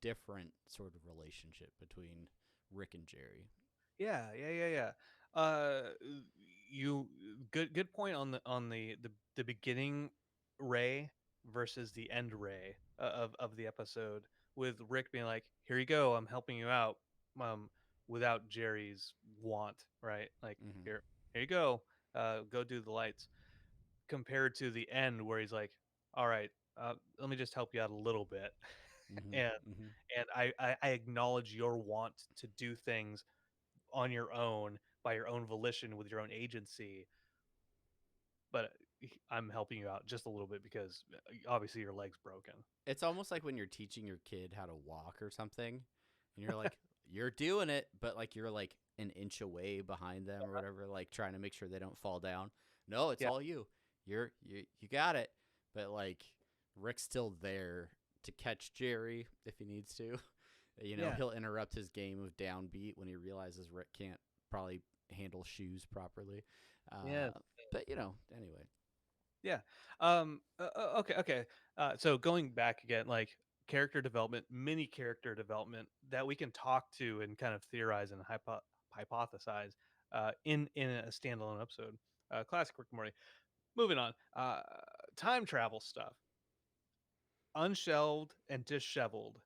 different sort of relationship between Rick and Jerry. Yeah. Uh, you good point on the beginning Ray versus the end Ray of the episode, with Rick being like, "Here you go, I'm helping you out," um, without Jerry's want, right? Like, Mm-hmm. here you go, go do the lights. Compared to the end where he's like, "All right, let me just help you out a little bit," Mm-hmm. and Mm-hmm. I acknowledge your want to do things on your own by your own volition with your own agency, but I'm helping you out just a little bit because obviously your leg's broken. It's almost like when you're teaching your kid how to walk or something, and you're like, you're doing it, but like you're like an inch away behind them or whatever, like trying to make sure they don't fall down. No, it's Yeah, all you. You got it. But like, Rick's still there to catch Jerry if he needs to. yeah, He'll interrupt his game of downbeat when he realizes Rick can't probably handle shoes properly. yeah, But anyway. yeah. Okay. So going back again, like character development, mini character development that we can talk to and kind of theorize and hypothesize in a standalone episode. Classic Rick and Morty. Moving on. Time travel stuff. Unshelved and disheveled.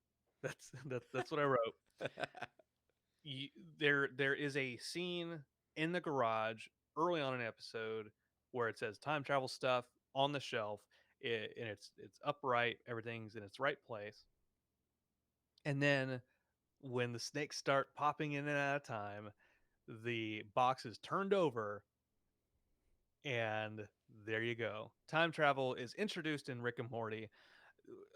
That's what I wrote. You, there is a scene in the garage early on in an episode where it says time travel stuff on the shelf, and it's upright, everything's in its right place, and then when the snakes start popping in and out of time, the box is turned over, and there you go. Time travel is introduced in Rick and Morty.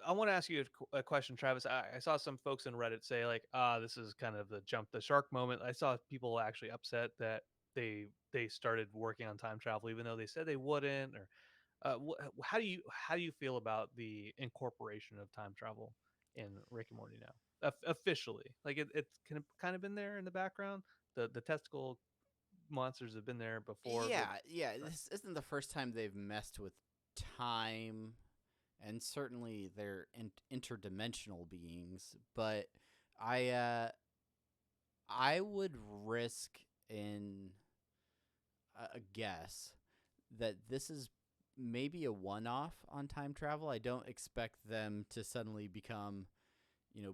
I want to ask you a question, Travis. I saw some folks in Reddit say like, this is kind of the jump the shark moment. I saw people actually upset that they started working on time travel even though they said they wouldn't. Or how do you feel about the incorporation of time travel in Rick and Morty now, officially? Like it's kind of been there in the background. The testicle monsters have been there before, but Yeah. This isn't the first time they've messed with time, and certainly they're interdimensional beings. But I uh, I would risk in a guess that this is maybe a one-off on time travel. I don't expect them to suddenly become,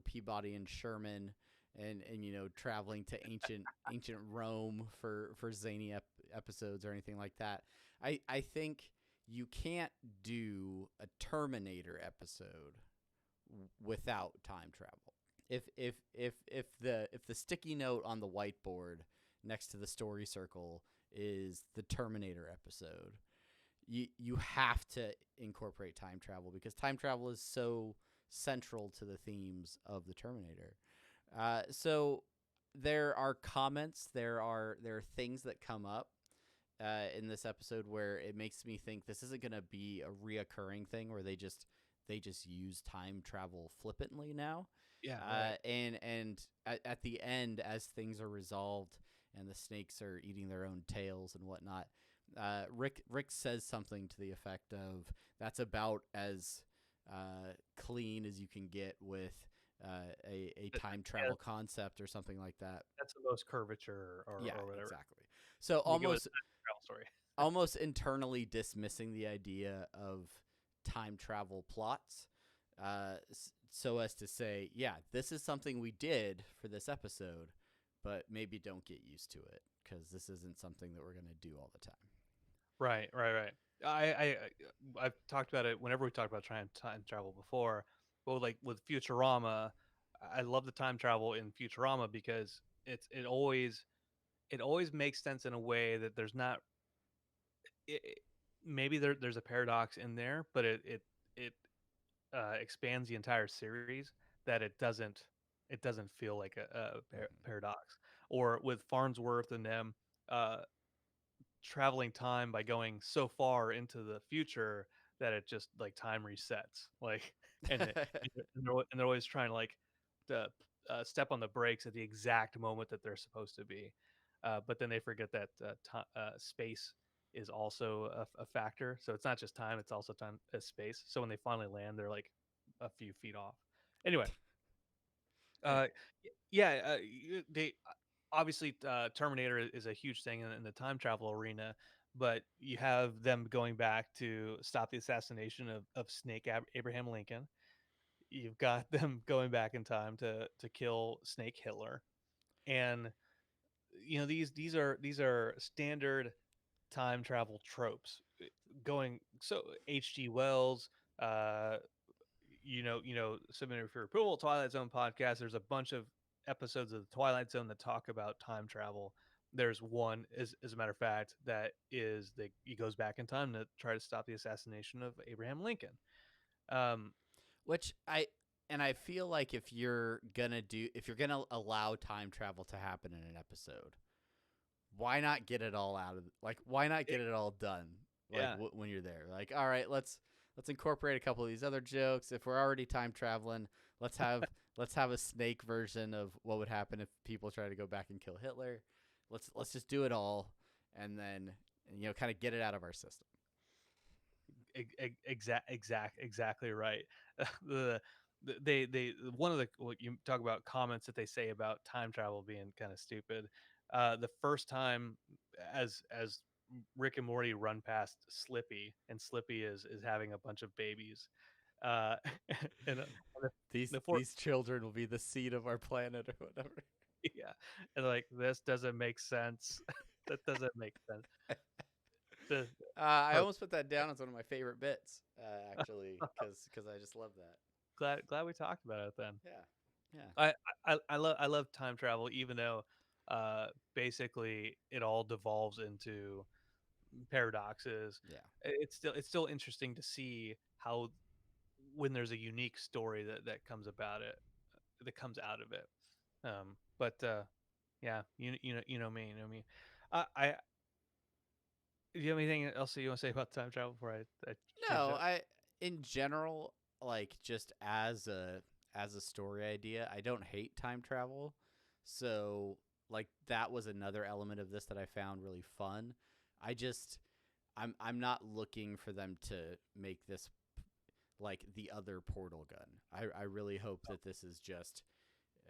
Peabody and Sherman, and traveling to ancient Rome for zany episodes or anything like that. I think you can't do a Terminator episode without time travel. If the sticky note on the whiteboard next to the story circle is the Terminator episode, you have to incorporate time travel because time travel is so central to the themes of the Terminator. So there are comments, there are things that come up in this episode where it makes me think this isn't going to be a reoccurring thing where they just use time travel flippantly now. yeah, right. And at the end, as things are resolved and the snakes are eating their own tails and whatnot, Rick says something to the effect of, "That's about as clean as you can get with a time Yeah, travel concept," or something like that. that's the most curvature Yeah, or whatever. exactly. So Let me give it a almost travel story. almost internally dismissing the idea of time travel plots, so as to say, yeah, this is something we did for this episode, but maybe don't get used to it because this isn't something that we're going to do all the time. Right, right, right. I've talked about it whenever we talked about trying time travel before. But like with Futurama, I love the time travel in Futurama because it always makes sense in a way that there's not maybe there's a paradox in there, but it expands the entire series that it doesn't feel like a Mm-hmm. paradox. Or with Farnsworth and them, uh, traveling time by going so far into the future that it just like time resets, like, and they're always trying to like to step on the brakes at the exact moment that they're supposed to be, but then they forget that space is also a factor. So it's not just time; it's also time, space. So when they finally land, they're like a few feet off. Anyway, Anyway, uh, yeah, they obviously Terminator is a huge thing in the time travel arena, but you have them going back to stop the assassination of Snake Abraham Lincoln. You've got them going back in time to kill Snake Hitler, and these are standard time travel tropes. Going so H.G. Wells, uh, submitted for approval, Twilight Zone podcast. There's a bunch of episodes of the Twilight Zone that talk about time travel. There's one, as a matter of fact, that is that he goes back in time to try to stop the assassination of Abraham Lincoln. Um, which I feel like if you're gonna allow time travel to happen in an episode, why not get it all out of why not it, get it all done yeah, when you're there? Like, all right, let's incorporate a couple of these other jokes. If we're already time traveling, let's have let's have a snake version of what would happen if people try to go back and kill Hitler. Let's just do it all, and then kind of get it out of our system. exactly right. the they one of the what you talk about comments that they say about time travel being kind of stupid. The first time as Rick and Morty run past Slippy, and Slippy is having a bunch of babies, uh, and the, these the four these children will be the seed of our planet or whatever. yeah, and like this doesn't make sense. That doesn't make sense. The I part almost put that down as one of my favorite bits, actually, because I just love that. glad we talked about it then. Yeah, yeah, I love time travel, even though basically it all devolves into paradoxes. yeah. It's still interesting to see how when there's a unique story that comes about it, that comes out of it. But yeah, me, you know me. I Do you have anything else that you want to say about time travel before I finish No, up? I in general, like, just as a story idea, I don't hate time travel. So, like, that was another element of this that I found really fun. I just I'm not looking for them to make this like the other Portal gun. I really hope that this is just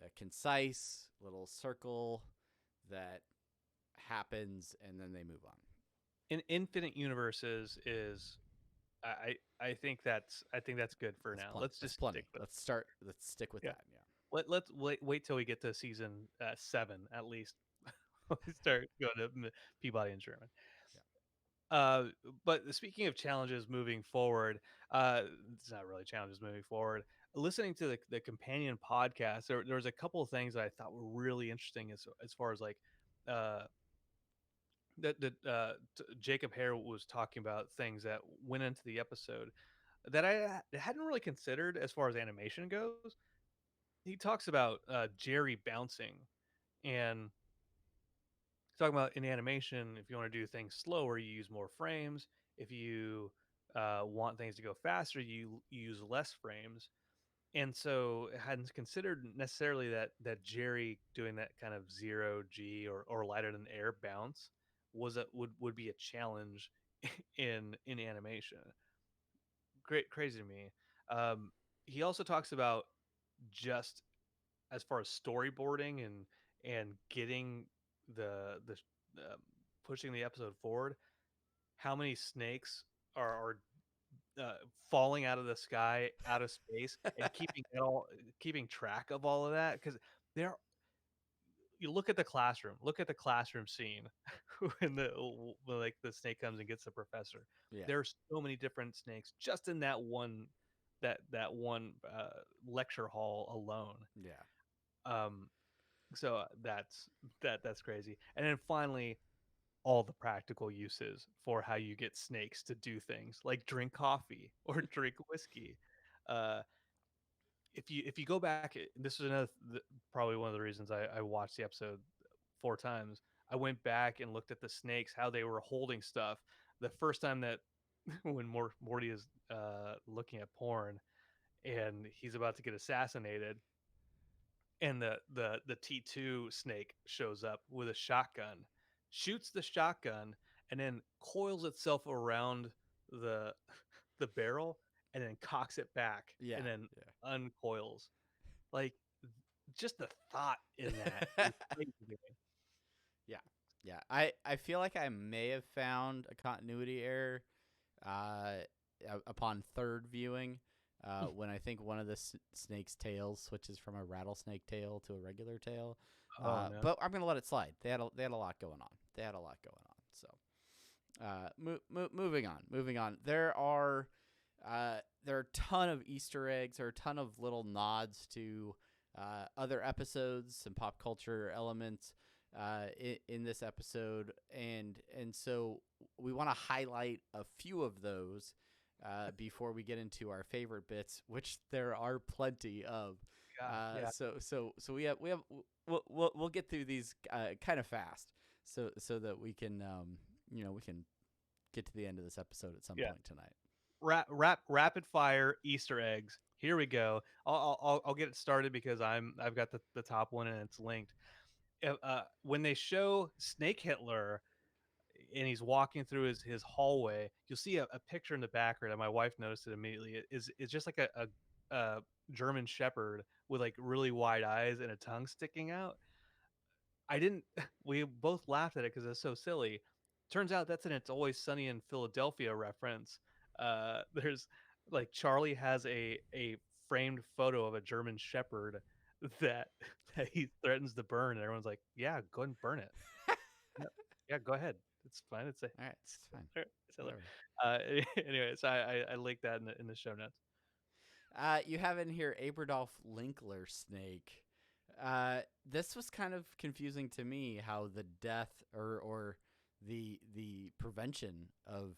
a concise little circle that happens and then they move on. In Infinite Universes is I think that's good for That's now. plenty. Let's That's just stick plenty. with Let's start. Let's stick with yeah. that. Yeah. Let's wait till we get to season 7 at least. We start going to Peabody and Sherman. Yeah. Uh, but speaking of challenges moving forward, it's not really challenges moving forward. Listening to the companion podcast, there was a couple of things that I thought were really interesting as far as like uh, Jacob Hare was talking about things that went into the episode that I hadn't really considered as far as animation goes. He talks about Jerry bouncing and talking about in animation, if you want to do things slower, you use more frames. If you want things to go faster, you use less frames. And so I hadn't considered necessarily that Jerry doing that kind of zero G or lighter than air bounce would be a challenge in animation. Great, crazy to me. Um, he also talks about just as far as storyboarding and getting the um, pushing the episode forward, how many snakes are falling out of the sky, out of space, and keeping track of all of that because there. You look at the classroom scene when like the snake comes and gets the professor. Yeah. There's so many different snakes just in that one lecture hall alone. Yeah. Um, so that's crazy. And then finally, all the practical uses for how you get snakes to do things like drink coffee or drink whiskey. Uh, if you go back, this is probably one of the reasons I watched the episode 4 times. I went back and looked at the snakes, how they were holding stuff. The first time that when Morty is looking at porn and he's about to get assassinated, and the T2 snake shows up with a shotgun, shoots the shotgun, and then coils itself around the the barrel, and then cocks it back, Yeah. and then Yeah. uncoils. Like just the thought in that is crazy to me. Yeah. Yeah. I feel like I may have found a continuity error uh, upon third viewing when I think one of the snake's tails switches from a rattlesnake tail to a regular tail. Oh no. But I'm gonna let it slide. They had a lot going on. They had a lot going on. So moving on. Moving on. There are a ton of Easter eggs. There are a ton of little nods to other episodes, some pop culture elements in this episode, and so we want to highlight a few of those before we get into our favorite bits, which there are plenty of. God, yeah. So we'll get through these kind of fast, so that we can we can get to the end of this episode at some Yeah. point tonight. Rapid fire Easter eggs. Here we go. I'll get it started because I've got the top one and it's linked. When they show Snake Hitler and he's walking through his hallway, you'll see a picture in the background, and my wife noticed it immediately. It's just like a German Shepherd with like really wide eyes and a tongue sticking out. I didn't. We both laughed at it because it's so silly. Turns out that's an "It's Always Sunny in Philadelphia" reference. There's like Charlie has a framed photo of a German Shepherd that that he threatens to burn, and everyone's like, "Yeah, go ahead and burn it. Yeah, yeah, go ahead. It's fine. All right, It's it's fine. it's Hitler." Whatever. Uh, anyway, so I linked that in the show notes. You have in here Aberdolf Linkler Snake. This was kind of confusing to me how the death or the prevention of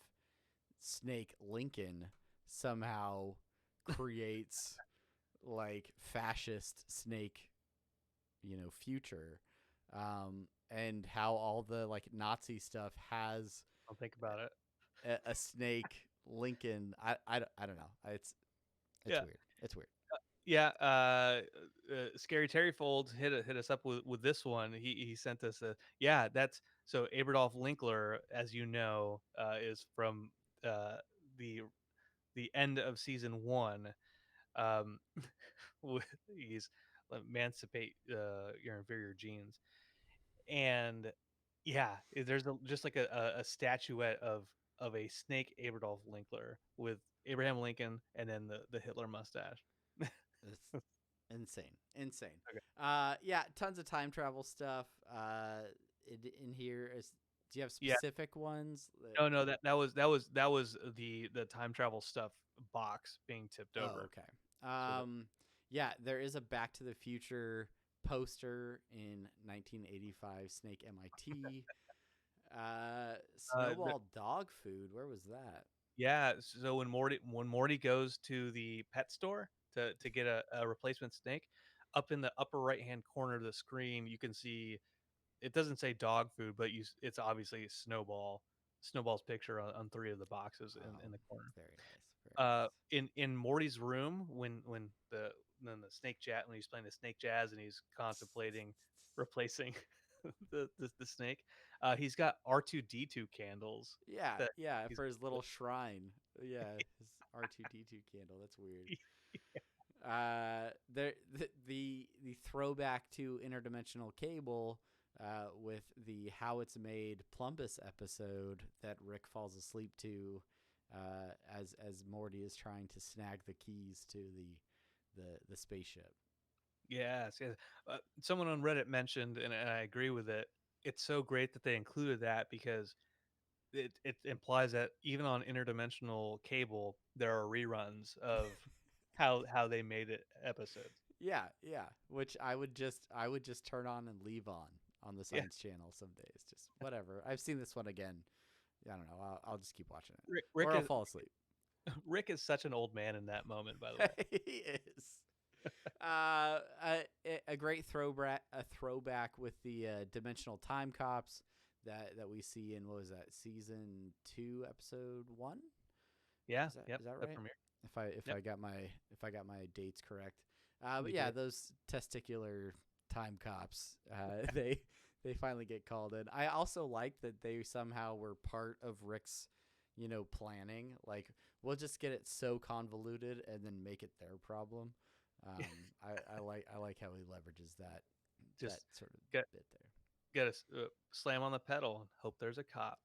Snake Lincoln somehow creates like fascist snake, future, and how all the like Nazi stuff has I'll think about it. a snake Lincoln. I don't know. It's Yeah. weird. It's weird. Yeah, Scary Terry Folds hit us up with this one. He sent us a yeah. That's so Aberdolf Linkler, as you know, is from uh, the the end of season one. Um, he's emancipate your inferior genes, and yeah, there's just like a statuette of a snake Aberdolf Linkler with Abraham Lincoln and then the Hitler mustache. It's insane, insane. Okay. Yeah, tons of time travel stuff. In here is. Do you have Yeah. specific ones? No, no, that was the time travel stuff box being tipped Oh, over. okay. So that Yeah, there is a Back to the Future poster in 1985 Snake MIT. the, Snowball dog food. Where was that? yeah, so when Morty goes to the pet store to get a replacement snake, up in the upper right hand corner of the screen, you can see it doesn't say dog food, but it's obviously Snowball's picture on three of the boxes Oh, in the corner. very nice. Very nice. In Morty's room when the snake jazz when he's playing the snake jazz and he's contemplating replacing the snake, he's got R2D2 candles Yeah, that yeah, he's for his little shrine. Yeah, his R2D2 candle. That's weird. The throwback to interdimensional cable, with the how it's made Plumbus episode that Rick falls asleep to, as Morty is trying to snag the keys to the spaceship. yes, yes. Someone on Reddit mentioned, and I agree with it. It's so great that they included that because it implies that even on interdimensional cable, there are reruns of how they made it episodes. Yeah, yeah. Which I would just turn on and leave on the Yeah, Science Channel some days. Just whatever. I've seen this one again. I don't know. I'll just keep watching it, Rick, or Rick I'll is fall asleep. Rick is such an old man in that moment. By the way, He is. A great throwback with the dimensional time cops that we see in, what was that, season 2, episode 1? yeah, Is yep, that the right? premiere. If Yep, I got my dates correct. But you yeah, did. those testicular time cops, they finally get called in. I also like that they somehow were part of Rick's, planning. Like, we'll just get it so convoluted and then make it their problem. I like how he leverages that Just sort of get bit there. get a slam on the pedal and hope there's a cop.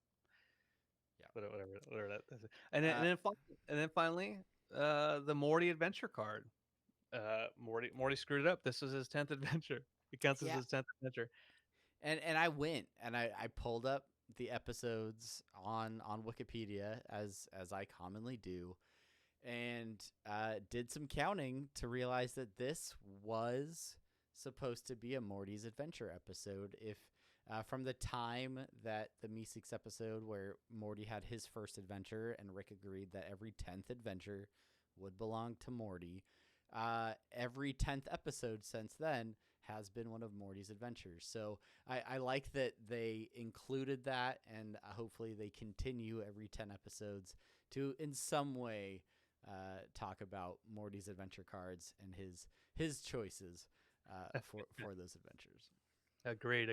Whatever that is. And then Yeah. and then fin- and then finally, the Morty adventure card. Morty screwed it up. This was his 10th adventure. It counts as Yeah. his 10th adventure. And I went and I pulled up the episodes on Wikipedia, as I commonly do, and did some counting to realize that this was supposed to be a Morty's Adventure episode. If From the time that the Meeseeks episode where Morty had his first adventure and Rick agreed that every 10th adventure would belong to Morty, every 10th episode since then has been one of Morty's adventures. So I like that they included that, and hopefully they continue every 10 episodes to, in some way, talk about Morty's adventure cards and his choices for those adventures. Agreed.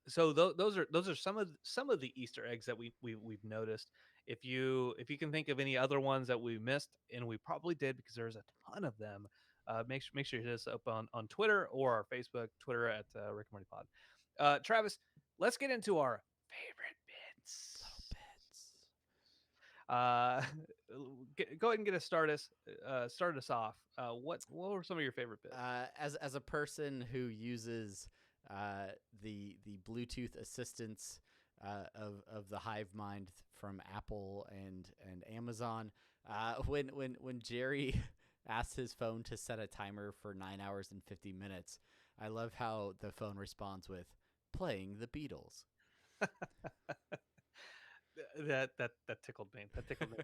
So those are some of the Easter eggs that we've noticed. If you can think of any other ones that we missed, and we probably did because there's a ton of them, make sure you hit us up on Twitter or our Facebook, Twitter at Rick and Morty Pod. Travis, let's get into our favorite Little bits. bits. Uh, go ahead and get us start us off. What were some of your favorite bits? As a person who uses the Bluetooth assistants of the Hive Mind from Apple and Amazon, when Jerry asks his phone to set a timer for 9 hours and 50 minutes, I love how the phone responds with playing the Beatles. That tickled me. That tickled me.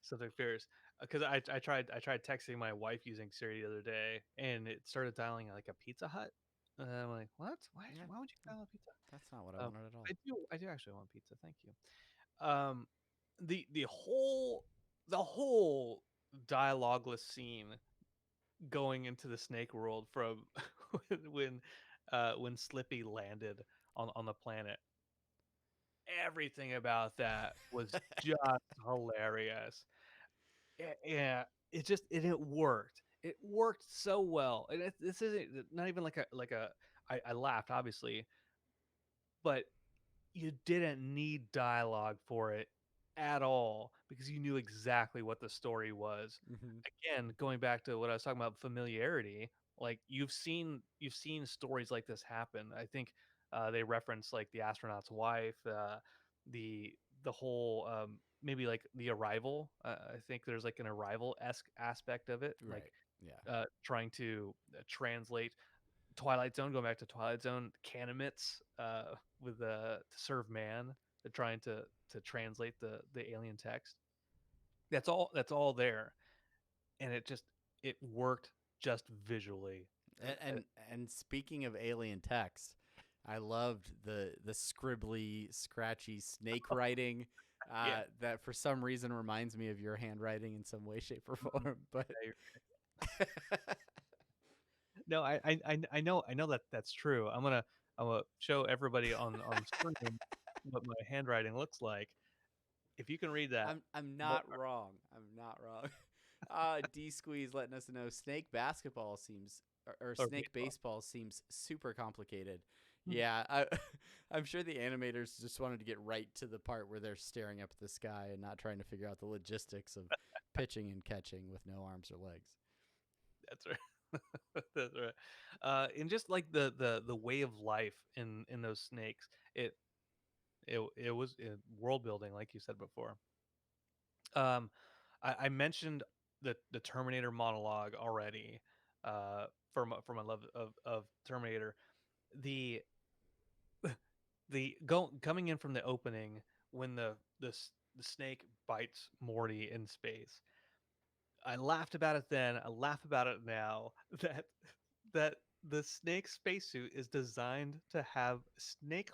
Something fierce, because I tried texting my wife using Siri the other day, and it started dialing like a Pizza Hut. And I'm like, what? Why? Yeah, Why would you dial a pizza? that's not what I Um, wanted at all. I do actually want pizza. Thank you. The whole dialogueless scene going into the snake world from when when Slippy landed on the planet. Everything about that was just hilarious. Yeah, it worked. It worked so well, and this isn't not even like a. I laughed obviously, but you didn't need dialogue for it at all because you knew exactly what the story was. Hmm. Again, going back to what I was talking about familiarity, like you've seen stories like this happen. I think they reference like the astronaut's wife, the the whole maybe like the arrival. I think there's like an arrival esque aspect of it, like Right. Yeah. trying to translate Twilight Zone, going back to Twilight Zone, Canimits with to serve man, trying to translate the alien text. That's all there, and it worked just visually. And, and and speaking of alien text, I loved the scribbly, scratchy snake writing. Yeah, That for some reason reminds me of your handwriting in some way, shape, or mhm, form. But yeah, no, I know that that's true. I'm gonna show everybody on screen what my handwriting looks like. If you can read that, I'm more, not wrong. I'm not wrong. D Squeeze letting us know snake basketball seems or or snake baseball. baseball seems super complicated. Hmm. Yeah, I'm sure the animators just wanted to get right to the part where they're staring up at the sky and not trying to figure out the logistics of pitching and catching with no arms or legs. That's right. That's right. And just like the way of life in those snakes, it was world building, like you said before. Um, I mentioned the Terminator monologue already. For my love of Terminator, the coming in from the opening when the snake bites Morty in space. I laughed about it then. I laugh about it now. That that the snake spacesuit is designed to have snake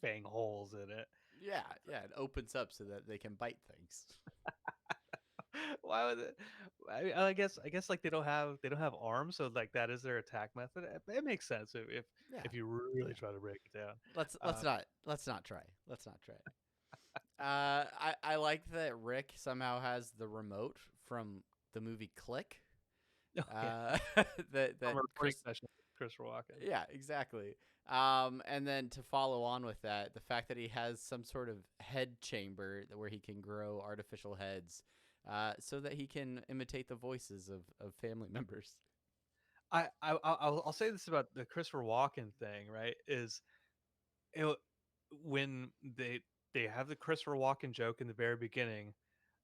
fang holes in it. Yeah, yeah, it opens up so that they can bite things. Why would it? I guess like they don't have arms, so like that is their attack method. It makes sense Yeah, if you really yeah. try to break it down. Let's Uh, not try. Let's not try. I like that Rick somehow has the remote from the movie Click. oh yeah, That from a recording Chris. session with Christopher Walken. Yeah, exactly. And then to follow on with that, the fact that he has some sort of head chamber where he can grow artificial heads, so that he can imitate the voices of family members. I'll say this about the Christopher Walken thing, right? It, when they have the Christopher Walken joke in the very beginning,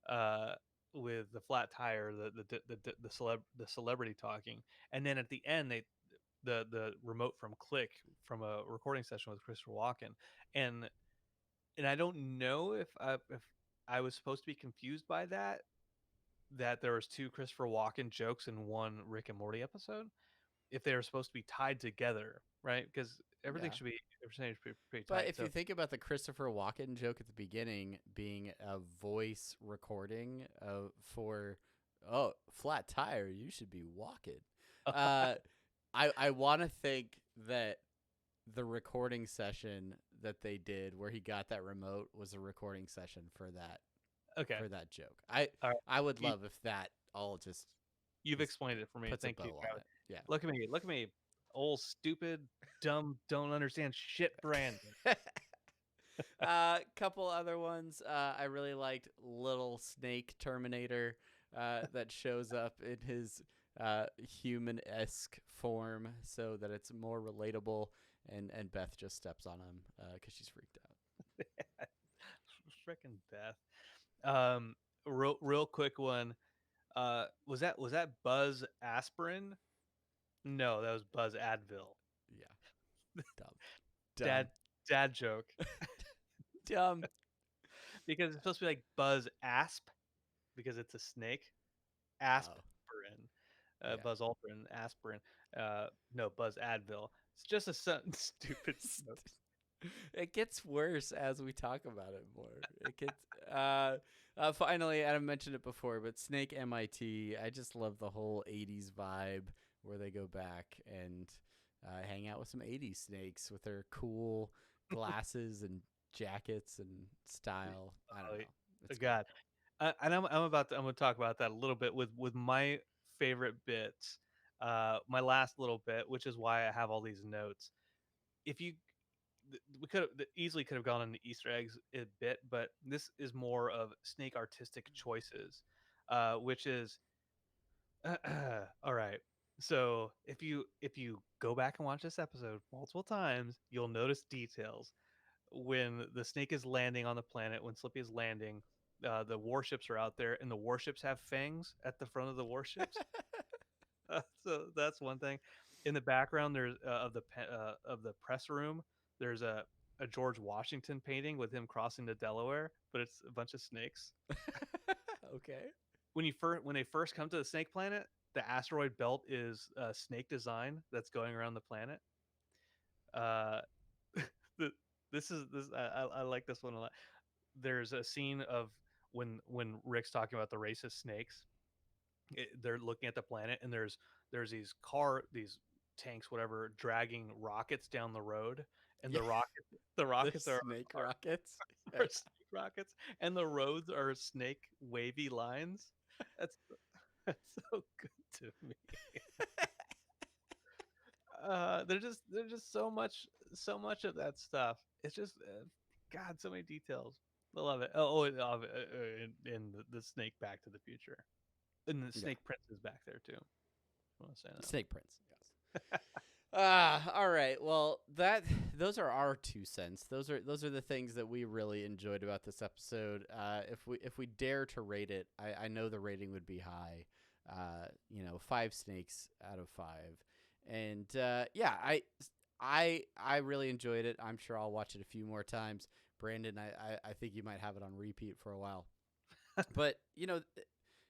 uh, with the flat tire, the celebrity talking, and then at the end the remote from Click from a recording session with Christopher Walken, and I don't know if I was supposed to be confused by that there was two Christopher Walken jokes in one Rick and Morty episode, if they were supposed to be tied together, right? Because everything Yeah. should be everything should be pretty But tight. if you So think about the Christopher Walken joke at the beginning being a voice recording for, oh, flat tire, you should be walking. Uh, I want to think that the recording session that they did where he got that remote was a recording session okay, for that joke. I all right. I would You, love if that all you've just explained it for me. puts a Thank you, bow on Tyler. it. Look at me. Look at me. Old stupid, dumb, don't understand shit, Brandon. Yeah. Couple other ones. I really liked Little Snake Terminator that shows up in his human esque form so that it's more relatable. And Beth just steps on him because she's freaked out. Freaking Beth. Um, real quick one. Was that Buzz Aspirin? No, that was Buzz Advil. Yeah, dumb, dumb. Dad dad joke. dumb. because it's supposed to be like Buzz Asp because it's a snake. Aspirin, Oh, yeah. Buzz Aldrin, aspirin. No, Buzz Advil. It's just a stupid joke. It gets worse as we talk about it more. It gets finally, and I mentioned it before, but Snake MIT. I just love the whole '80s vibe where they go back and hang out with some '80s snakes with their cool glasses and jackets and style. I don't Oh, know. It's great. God, and I'm going to talk about that a little bit with my favorite bits. My last little bit, which is why I have all these notes. If you we could have easily could have gone into Easter eggs a bit, but this is more of snake artistic choices, which is all right. So if you go back and watch this episode multiple times, you'll notice details when the snake is landing on the planet. When Slippy is landing, the warships are out there, and the warships have fangs at the front of the warships. So that's one thing. In the background, there's of the press room. There's a George Washington painting with him crossing the Delaware, but it's a bunch of snakes. Okay. When they first come to the snake planet, the asteroid belt is a snake design that's going around the planet. Uh, the, I like this one a lot. There's a scene of when Rick's talking about the racist snakes. They're looking at the planet, and there's these tanks, whatever, dragging rockets down the road, and Yeah. the The rockets snake rockets. are snake rockets, and the roads are snake wavy lines. That's that's so good to me. They're just so much of that stuff. It's just God, so many details. I love it. In the Snake Back to the Future, and the Yeah. Snake Prince is back there too. I want to say that. Snake Prince. Yes. All right. Well, those are our 2 cents. Those are the things that we really enjoyed about this episode. If we dare to rate it, I know the rating would be high. 5 snakes out of 5. And yeah, I really enjoyed it. I'm sure I'll watch it a few more times. Brandon, I think you might have it on repeat for a while. But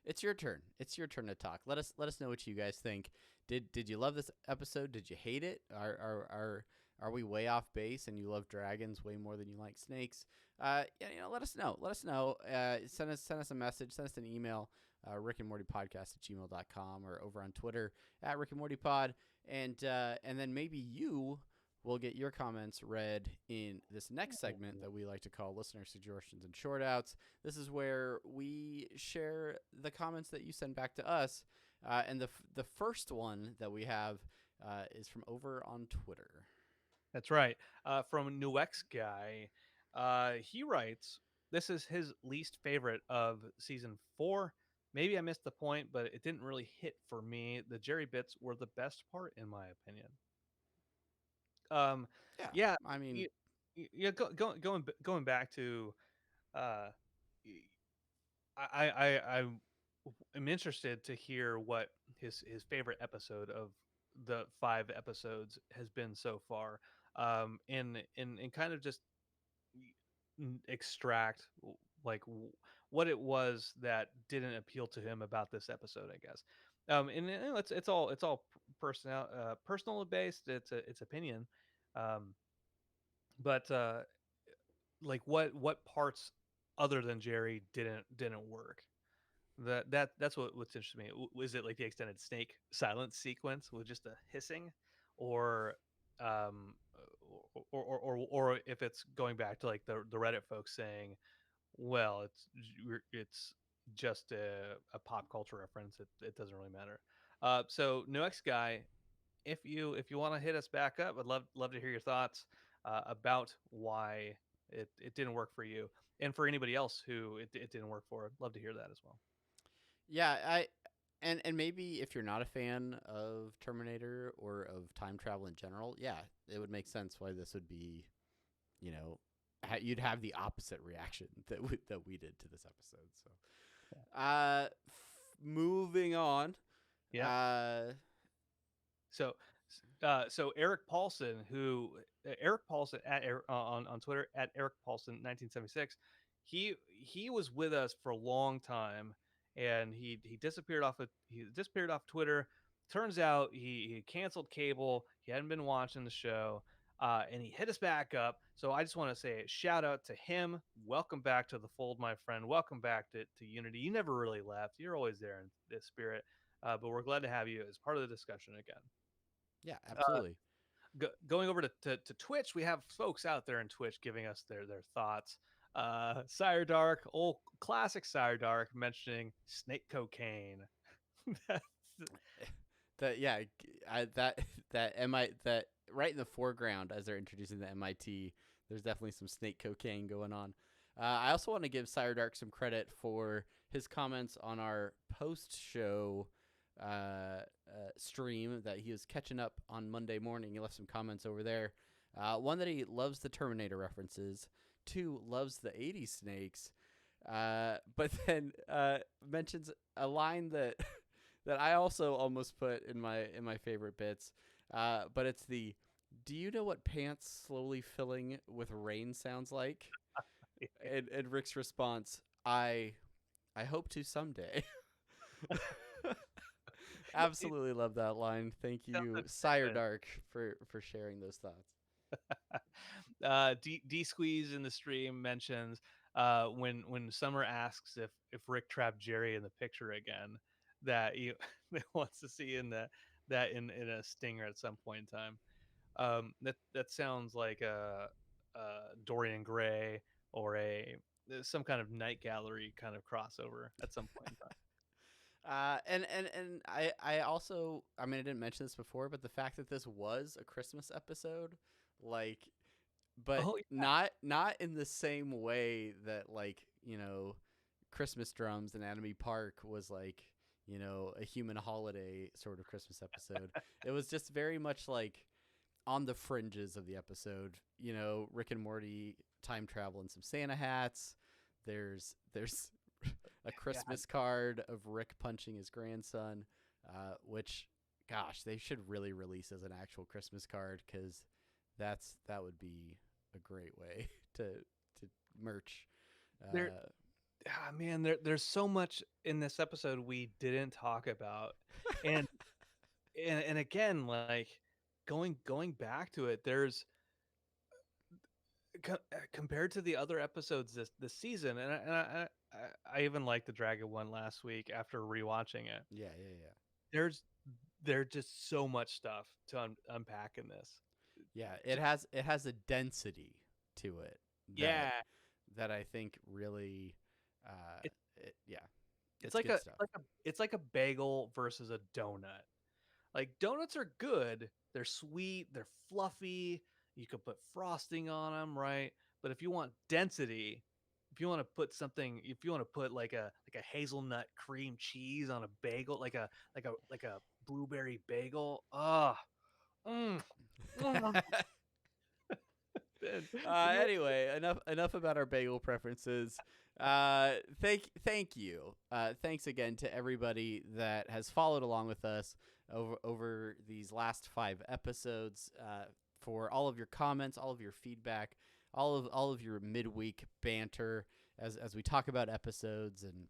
it's your turn. It's your turn to talk. Let us know what you guys think. Did you love this episode? Did you hate it? Are we way off base and you love dragons way more than you like snakes? Let us know. Let us know. Send us a message. Send us an email. RickandMortyPodcast@gmail.com or over on Twitter @RickandMortyPod. And then maybe you will get your comments read in this next segment that we like to call listener suggestions and shortouts. This is where we share the comments that you send back to us. And the first one that we have is from over on Twitter. That's right. From Nuex Guy, he writes, "This is his least favorite of season 4. Maybe I missed the point, but it didn't really hit for me. The Jerry bits were the best part, in my opinion." Um, Yeah, yeah, I mean, y- yeah. Going back to, uh, I am interested to hear what his favorite episode of the 5 episodes has been so far. And kind of just extract like what it was that didn't appeal to him about this episode, I guess. And it's all personal based. It's opinion. Um, but like what parts other than Jerry didn't work? That's what's interesting to me. Was it like the extended snake silence sequence with just a hissing, or um, or if it's going back to like the Reddit folks saying, well, it's just a pop culture reference. It doesn't really matter. So no X guy, if you want to hit us back up, I'd love to hear your thoughts about why it didn't work for you, and for anybody else who it didn't work for. I'd love to hear that as well. yeah, and maybe if you're not a fan of Terminator or of time travel in general, yeah, it would make sense why this would be, you know, you'd have the opposite reaction that we did to this episode. So, moving on. Yeah. Uh, So So Eric Paulson, Eric Paulson on Twitter at Eric Paulson 1976, he was with us for a long time, and he disappeared off Twitter. Turns out he canceled cable. He hadn't been watching the show, and he hit us back up. So I just want to say a shout out to him. Welcome back to the fold, my friend. Welcome back to Unity. You never really left. You're always there in this spirit. But we're glad to have you as part of the discussion again. Yeah, Uh, absolutely. Going over to Twitch, we have folks out there in Twitch giving us their thoughts. Sire Dark, old classic Sire Dark, mentioning snake cocaine. That's- That yeah, that that right in the foreground as they're introducing the MIT. There's definitely some snake cocaine going on. I also want to give Sire Dark some credit for his comments on our post-show stream that he was catching up on Monday morning. He left some comments over there. One that he loves the Terminator references. Two, loves the 80s snakes. But then mentions a line that that I also almost put in my favorite bits. But it's the do you know what pants slowly filling with rain sounds like? And Rick's response, I hope to someday. Absolutely love that line. Thank you, Sire Dark, for sharing those thoughts. D Squeeze in the stream mentions when Summer asks if Rick trapped Jerry in the picture again, that he wants to see that in a stinger at some point in time. That sounds like a Dorian Gray or a some kind of night gallery kind of crossover at some point in time. And I also, I mean, I didn't mention this before, but the fact that this was a Christmas episode, like, but Oh not in the same way that, like, Christmas Drums and Anatomy Park was like, a human holiday sort of Christmas episode. It was just very much like on the fringes of the episode. Rick and Morty time travel in some Santa hats. There's a yeah, Christmas card of Rick punching his grandson, which, gosh, they should really release as an actual Christmas card because that would be a great way to merch. there. Uh, Man, there's so much in this episode we didn't talk about, and and again, like going back to it, there's compared to the other episodes this season, and I even liked the dragon one last week after rewatching it. yeah, yeah, yeah. There's there's just so much stuff to unpack in this. Yeah, J- it has a density to it that Yeah, that I think really, it, yeah, it's it's like good stuff. it's like a bagel versus a donut. Like donuts are good. They're sweet, they're fluffy. You could put frosting on them, right? But if you want density, if you want to put something, if you want to put like a hazelnut cream cheese on a bagel, like a blueberry bagel, mm, mm, man, you Anyway, enough about our bagel preferences. Thank you. Thanks again to everybody that has followed along with us over these last 5 episodes. For all of your comments, all of your feedback, all of your midweek banter as we talk about episodes, and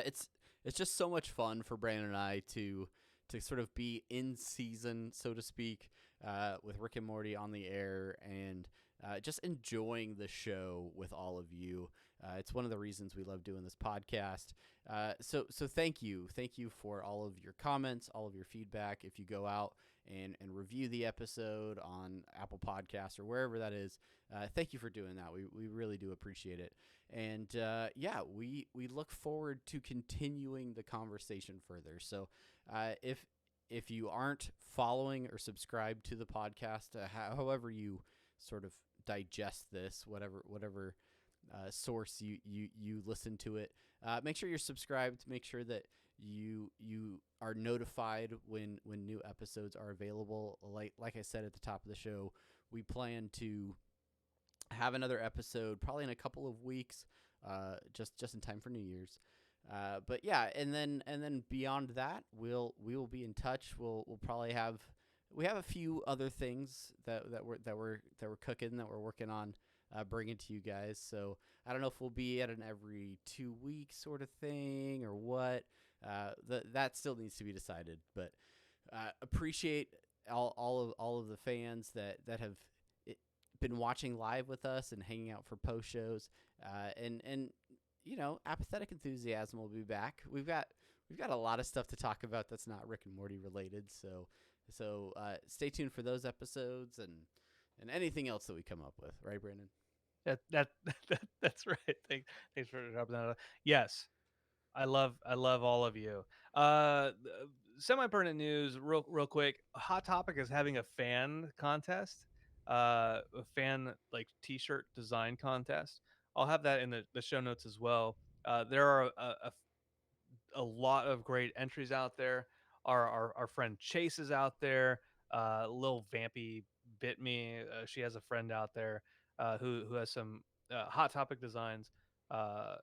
it's just so much fun for Brandon and I to sort of be in season, so to speak, with Rick and Morty on the air, and just enjoying the show with all of you. It's one of the reasons we love doing this podcast. So thank you for all of your comments, all of your feedback. If you go out and review the episode on Apple Podcasts or wherever that is, thank you for doing that. We really do appreciate it. And yeah, we look forward to continuing the conversation further. So if you aren't following or subscribed to the podcast, however you sort of digest this, whatever source you listen to it, make sure you're subscribed. Make sure that you are notified when new episodes are available. Like I said at the top of the show, we plan to have another episode probably in a couple of weeks, just in time for New Year's. But yeah, and then beyond that, we will be in touch. We'll probably have we have a few other things that we're cooking, that we're working on bringing to you guys. So I don't know if we'll be at an every 2 week sort of thing or what. That still needs to be decided. But appreciate all of the fans that have been watching live with us and hanging out for post shows. And apathetic enthusiasm will be back. We've got a lot of stuff to talk about that's not Rick and Morty related. So stay tuned for those episodes and anything else that we come up with. Right, Brandon? That, that's right. Thanks for dropping that. Yes, I love all of you. Semi pertinent news, real quick. Hot Topic is having a fan contest, a fan like T-shirt design contest. I'll have that in the show notes as well. There are a lot of great entries out there. Our friend Chase is out there. Lil Vampy bit me. She has a friend out there who has some Hot Topic designs. Uh,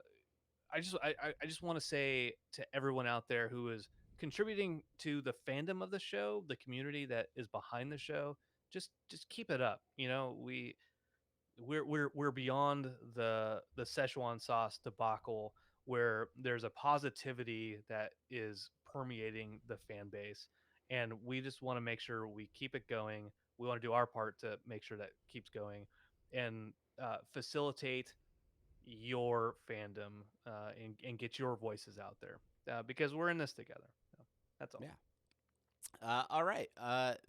I just want to say to everyone out there who is contributing to the fandom of the show, the community that is behind the show, just keep it up. We're beyond the Szechuan sauce debacle, where there's a positivity that is permeating the fan base, and we just want to make sure we keep it going. We want to do our part to make sure that keeps going, and facilitate your fandom, and get your voices out there, because we're in this together. So that's all. Yeah. All right.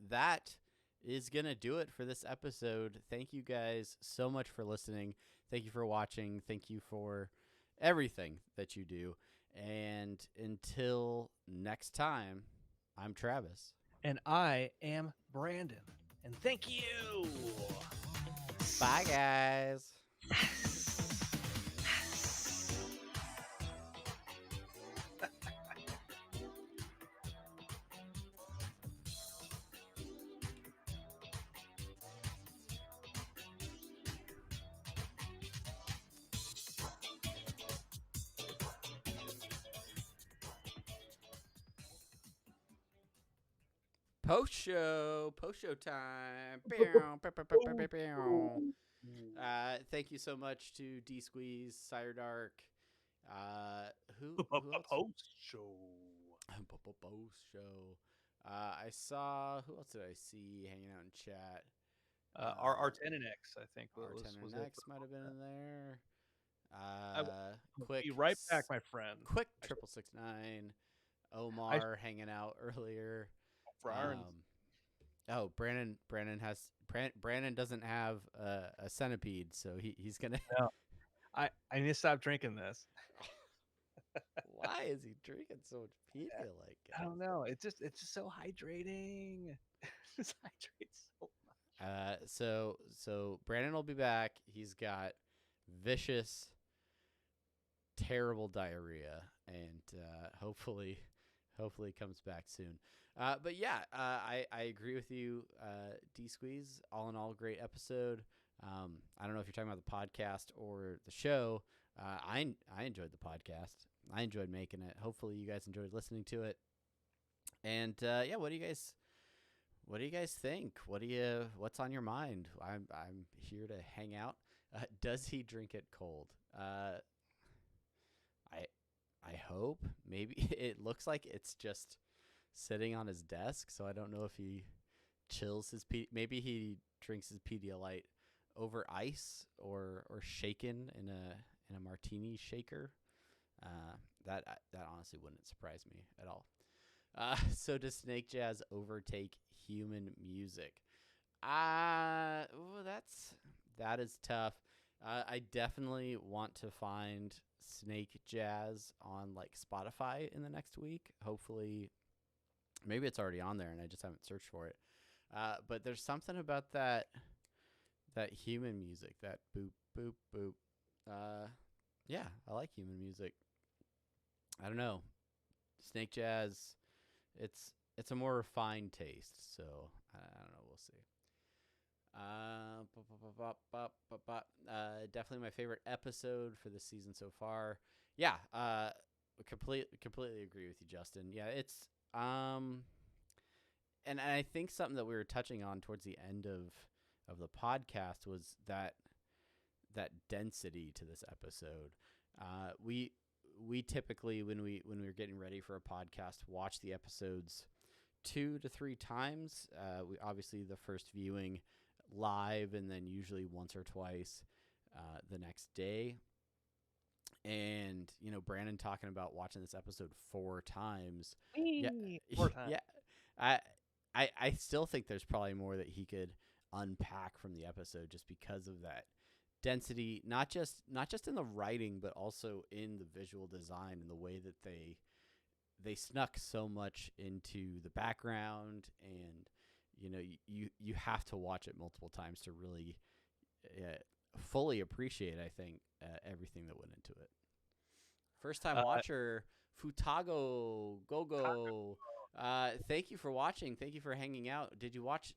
That is going to do it for this episode. Thank you guys so much for listening. Thank you for watching. Thank you for everything that you do. And until next time, I'm Travis. And I am Brandon. And thank you. Bye, guys. Post show time. Thank you so much to D Squeeze, Sire Dark. Who else? Post show. Post show. I saw, who else did I see hanging out in chat? Our 10 and X, I think, was R10X might have been in there. I will Quick, be right back, my friend. quick 669. Omar hanging out earlier. For irons. Oh, Brandon doesn't have a centipede, so he's gonna. No, I need to stop drinking this. Why is he drinking so much Pedialyte? I don't know. It's just so hydrating. It just hydrates so much. So Brandon will be back. He's got vicious, terrible diarrhea, and hopefully comes back soon. But yeah, I agree with you, D Squeeze. All in all, great episode. I don't know if you're talking about the podcast or the show. I enjoyed the podcast. I enjoyed making it. Hopefully, you guys enjoyed listening to it. And yeah, what do you guys think? What's on your mind? I'm here to hang out. Does he drink it cold? I hope. Maybe it looks like it's just sitting on his desk, so I don't know if he chills his maybe he drinks his Pedialyte over ice or shaken in a martini shaker. That honestly wouldn't surprise me at all. So does Snake Jazz overtake human music? That is tough. I definitely want to find Snake Jazz on like Spotify in the next week. Hopefully, maybe it's already on there and I just haven't searched for it. But there's something about that human music, that boop boop boop. Yeah, I like human music. I don't know. Snake Jazz, it's a more refined taste, so I don't know. We'll see. Definitely my favorite episode for the season so far. Yeah, completely agree with you, Justin. Yeah, it's and I think something that we were touching on towards the end of the podcast was that density to this episode. We typically when we're getting ready for a podcast watch the episodes 2 to 3 times. We obviously the first viewing live, and then usually once or twice the next day. And Brandon talking about watching this episode 4 times. Yeah, Whee! 4 times. yeah. I I still think there's probably more that he could unpack from the episode just because of that density, not just in the writing, but also in the visual design and the way that they snuck so much into the background. And you have to watch it multiple times to really uh, fully appreciate, I think, everything that went into it. First time Uh, watcher Futago Gogo. Thank you for watching. Thank you for hanging out. Did you watch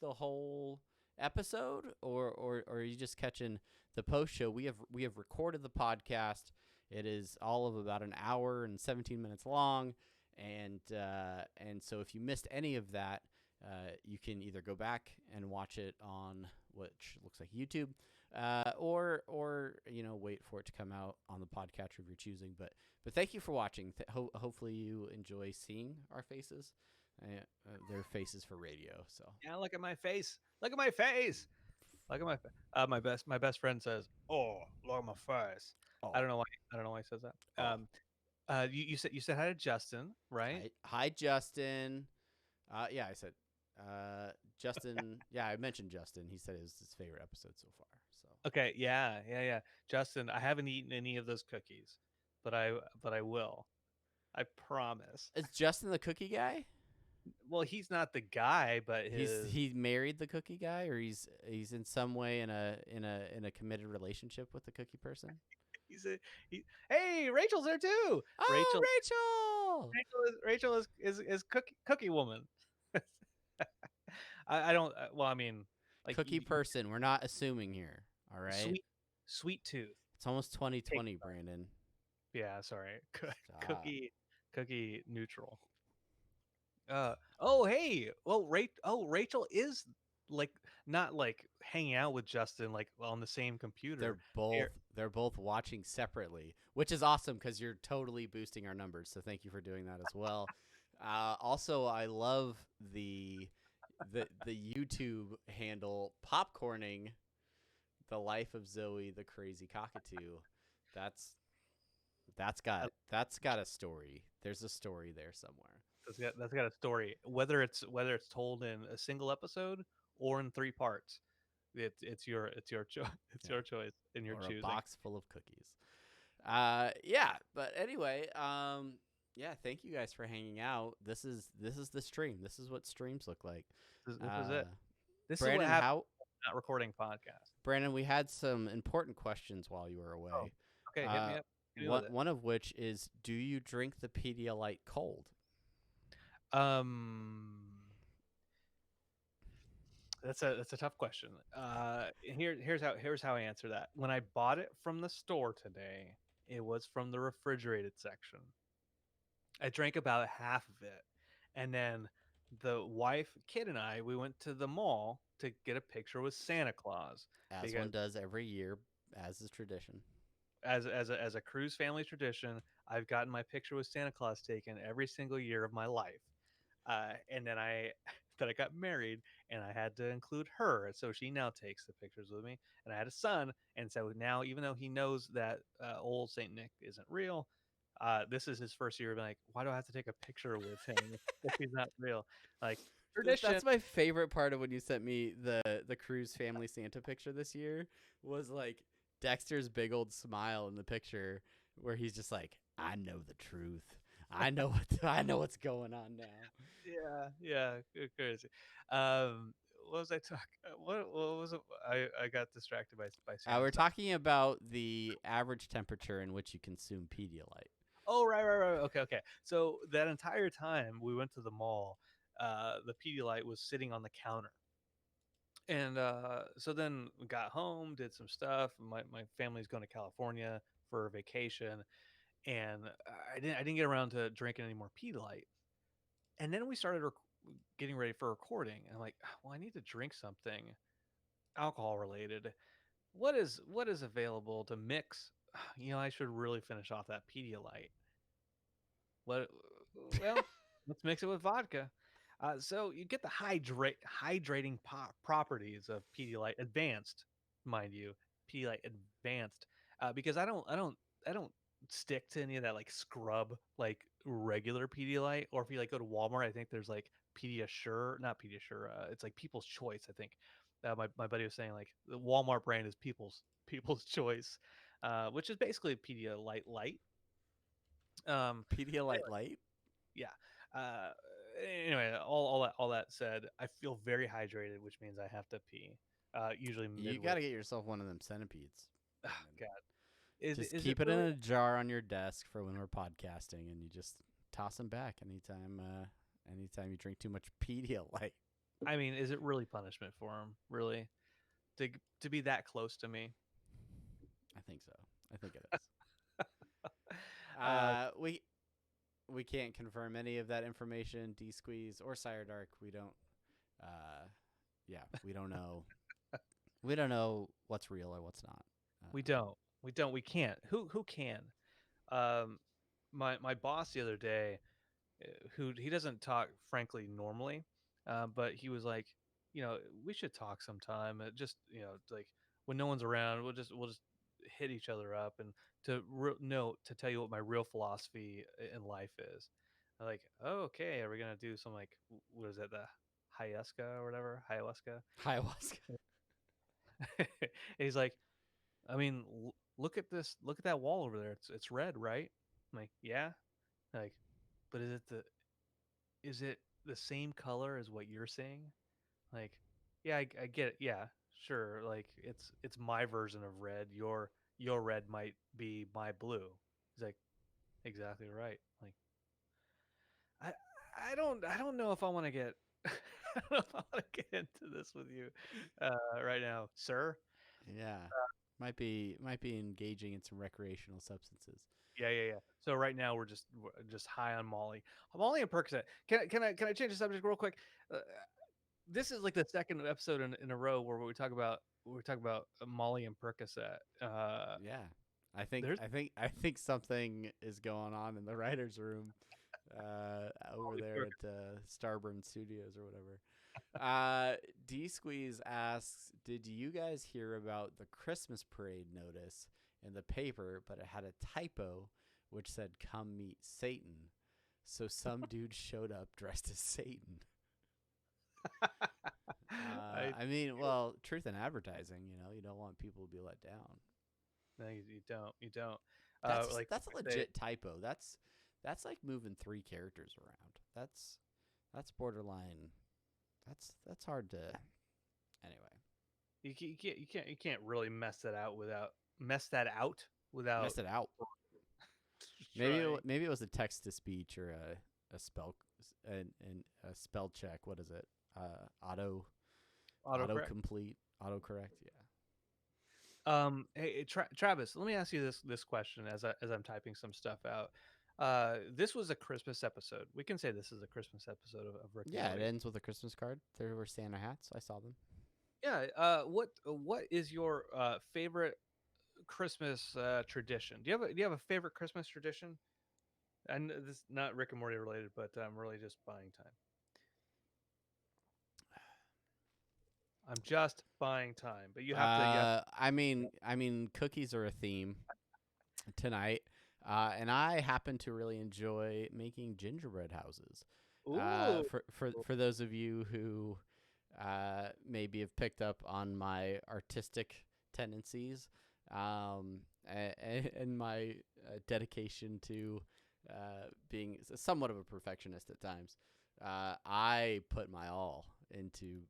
the whole episode, or are you just catching the post show? We have recorded the podcast. It is all of about an hour and 17 minutes long, and so if you missed any of that, you can either go back and watch it on which looks like YouTube, or wait for it to come out on the podcatcher of your choosing. But thank you for watching. Hopefully you enjoy seeing our faces. They're faces for radio. So yeah, look at my face. Look at my face. Look at my best friend says, "Oh, look at my face." I oh don't know why. I don't know why he says that. oh You said hi to Justin, right? hi Justin. Yeah, I said Justin. Yeah, I mentioned Justin. He said it was his favorite episode so far. So Okay, yeah. Justin, I haven't eaten any of those cookies, but I will. I promise. is Justin the cookie guy? Well, he's not the guy, but He married the cookie guy, or he's in some way in a committed relationship with the cookie person. he's a he. Hey, Rachel's there too. Oh, Rachel, Rachel, Rachel is cookie woman. I don't. Well, I mean, like cookie person. We're not assuming here. All right. sweet tooth. It's almost Take 2020, Brandon. Yeah, sorry. Stop. Cookie neutral. Oh hey. Well, Rachel is like not like hanging out with Justin like on the same computer. They're both Here- they're both watching separately, which is awesome because you're totally boosting our numbers. So thank you for doing that as well. Also, I love the YouTube handle popcorning the life of Zoe the crazy cockatoo. That's that's got a story. There's a story there somewhere. that's got a story. Whether it's told in a single episode or in 3 parts. It's your it's Yeah. your choice and your Or a choosing. box full of cookies. Yeah, but anyway, yeah, thank you guys for hanging out. This is the stream. This is what streams look like. This is it. This is what Brandon, happens how not recording podcast. Brandon, we had some important questions while you were Oh, away. okay, hit me Uh, up. Hit me with one of which is, do you drink the Pedialyte cold? it. That's a tough question. Here's how I answer that. When I bought it from the store today, it was from the refrigerated section. I drank about half of it, and then the wife, kid, and I we went to the mall to get a picture with Santa Claus As because one does every year, as is tradition. as a cruise family tradition, I've gotten my picture with Santa Claus taken every single year of my life. And then then I got married, and I had to include her, so she now takes the pictures with me. And I had a son, and so now even though he knows that old Saint Nick isn't real, this is his first year. Being like, why do I have to take a picture with him if he's not real? Like tradition. That's my favorite part of when you sent me the cruise family Santa picture this year was like Dexter's big old smile in the picture where he's just like, I know the truth. I know what's going on now. Yeah, crazy. What was I talking? What was it? I got distracted by Santa We're stuff. talking about the average temperature in which you consume Pedialyte. Oh, right. Okay. So that entire time we went to the mall, the Pedialyte was sitting on the counter. And so then we got home, did some stuff. My family's going to California for a vacation, and I didn't get around to drinking any more Pedialyte. And then we started. getting ready for recording, and I'm like, well, I need to drink something alcohol related. What is available to mix? I should really finish off that Pedialyte. What? Well, let's mix it with vodka. So you get the hydrating properties of Pedialyte Advanced, mind you, Pedialyte Advanced, because I don't stick to any of that like scrub like regular Pedialyte. Or if you like go to Walmart, I think there's like Pediasure, not Pediasure. It's like People's Choice. I think my buddy was saying like the Walmart brand is People's Choice, which is basically Pedialyte Light. Um, Pedialyte Light. yeah. Uh, anyway, all that said, I feel very hydrated, which means I have to pee. Usually You midway. got to get yourself one of them centipedes, Brandon. God, is Just is it keep it in really? a jar on your desk for when we're podcasting, and you just toss them back anytime you drink too much Pedialyte. I mean, is it really punishment for him? Really, to to be that close to me? I think so. I think it is. uh, We can't confirm any of that information. D Squeeze or Sire Dark, we don't. Uh, yeah, we don't know. We don't know what's real or what's not. we don't. We don't. We can't. Who can? Um, my boss the other day, who he doesn't talk frankly normally, but he was like, we should talk sometime. Just like when no one's around, we'll just hit each other up and to tell you what my real philosophy in life is. I'm like, oh, okay, are we gonna do some like what is it, the ayahuasca or whatever, ayahuasca? Ayahuasca. And he's like, I mean, look at this, look at that wall over there. It's red, right? I'm like, yeah. Like, but is it the same color as what you're seeing? Like, yeah, I get it. Yeah, sure. Like, it's my version of red. Your red might be my blue. He's like, exactly right. Like, I I don't know if I want to get I don't know if I want to get into this with you right now, sir. Yeah, might be engaging in some recreational substances. Yeah, yeah, yeah. So right now we're just high on Molly. Molly and Percocet. Can I change the subject real quick? Uh, this is like the second episode in a row where we talk about Molly and Percocet. Yeah, I think There's I think I think something is going on in the writers' room over Molly there Percocet. at Starburn Studios or whatever. D Squeeze asks, "Did you guys hear about the Christmas parade notice in the paper, but it had a typo which said 'Come meet Satan'? So some dude showed up dressed as Satan." I I mean, well, truth in advertising, you don't want people to be let down. no, you don't. That's Like that's a they, legit typo. That's like moving 3 characters around. That's borderline. That's hard to. Anyway, you can't really mess that out without mess it out. trying Maybe it was a text to speech or a spell and a spell check. What is it? Auto autocorrect. complete, autocorrect. Yeah. Hey, Travis, let me ask you this question as I'm typing some stuff out. This was a Christmas episode. We can say this is a Christmas episode of Rick and Yeah, it Morty. ends with a Christmas card. There were Santa hats. I saw them. Yeah. What is your favorite Christmas tradition? Do you have a favorite Christmas tradition? And this is not Rick and Morty related, but I'm really just buying time. I'm just buying time, but you have I mean, cookies are a theme tonight, and I happen to really enjoy making gingerbread houses. ooh. For those of you who maybe have picked up on my artistic tendencies, and my dedication to being somewhat of a perfectionist at times, I put my all into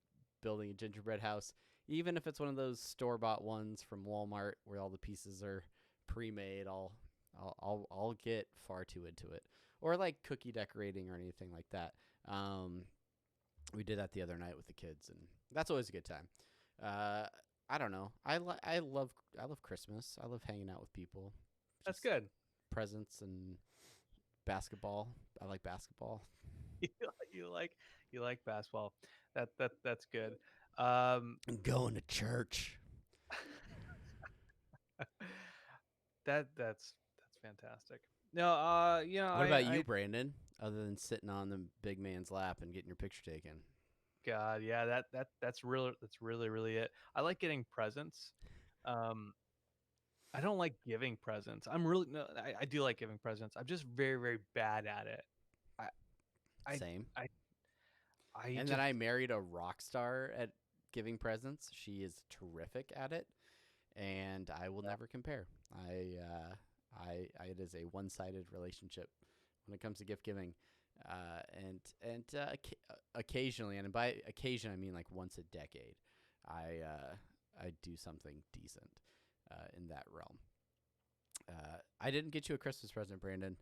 building a gingerbread house, even if it's one of those store bought ones from Walmart where all the pieces are pre-made. I'll get far too into it, or like cookie decorating or anything like that. Um, we did that the other night with the kids, and that's always a good time. Uh, I don't know. I love Christmas. I love hanging out with people. That's Just good. presents and basketball. I like basketball. you, you like you like basketball. That's good. Um, I'm going to church. that's fantastic. No, What about you, I Brandon? Other than sitting on the big man's lap and getting your picture taken. God, yeah, that's really it. I like getting presents. Um, I don't like giving presents. I'm really no, I do like giving presents. I'm just very bad at it. I I Same. I I And then just I married a rock star at giving presents. She is terrific at it, and I will never compare. It is a one-sided relationship when it comes to gift giving, occasionally, and by occasion I mean like once a decade, I do something decent in that realm. I didn't get you a Christmas present, Brandon.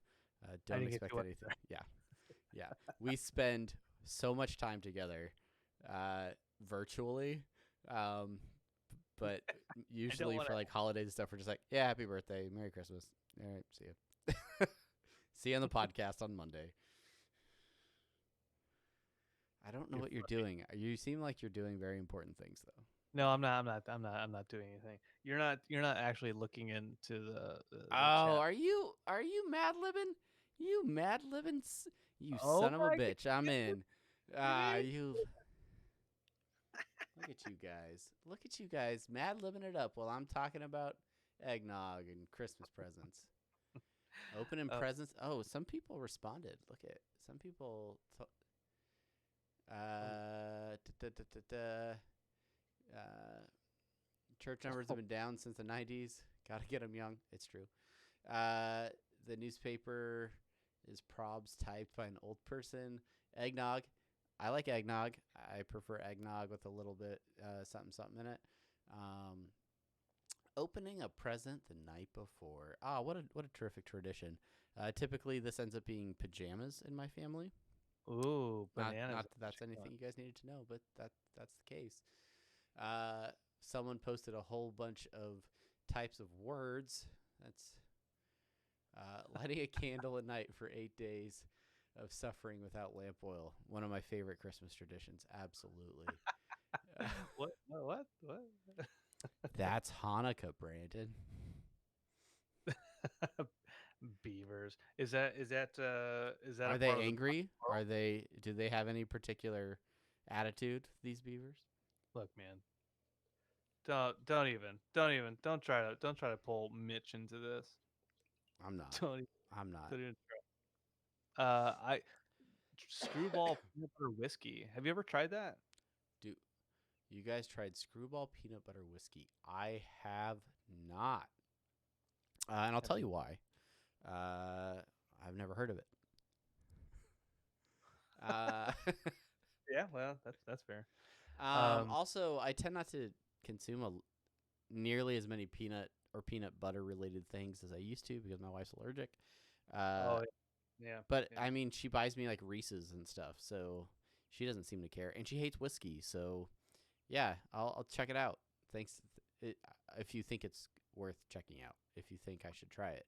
I Don't didn't get expect to it. anything. Yeah, yeah. We spend so much time together, uh, virtually, um, but I don't usually want for like holidays and stuff, we're just like, yeah, happy birthday, Merry Christmas. All right, see you. See you on the podcast on Monday. I don't know to. what you're doing. You seem like you're doing very important things, though. No, I'm not doing anything. You're not actually looking into the Oh, chat. are you mad libbing? You mad libbing? You Oh son of a my bitch! I'm goodness. in. It is. You look at you guys. Look at you guys, mad living it up while I'm talking about eggnog and Christmas presents. Opening Uh, presents. Oh, some people responded. Look at some people. oh, Da, da, da, da, da. Uh, Church numbers have been down since the 90s. Got to get them young. It's true. Uh, the newspaper is probs typed by an old person. Eggnog. I like eggnog. I prefer eggnog with a little bit something something in it. Um, Opening a present the night before. Ah, what a terrific tradition. Typically, this ends up being pajamas in my family. ooh, Not bananas. that that's anything you guys needed to know, but that's the case. Uh, Someone posted a whole bunch of types of words. That's lighting a candle at night for 8 days of suffering without lamp oil. One of my favorite Christmas traditions. Absolutely. What? That's Hanukkah, Brandon. Beavers. Is that a Are they part of the angry? world? Do they have any particular attitude, these beavers? Look, man. Don't try to pull Mitch into this. I'm not. Don't even, I'm not. don't even I screwball peanut butter whiskey. Have you ever tried that? Do you guys tried screwball peanut butter whiskey? I have not. And I'll Have tell you? you why. Uh, I've never heard of it. Uh, Yeah, well, that's fair. Um, Also, I tend not to consume nearly as many peanut butter related things as I used to because my wife's allergic. Uh, oh yeah, but yeah. I mean, she buys me like Reese's and stuff, so she doesn't seem to care, and she hates whiskey. So yeah, I'll check it out. Thanks. It, if you think it's worth checking out, if you think I should try it,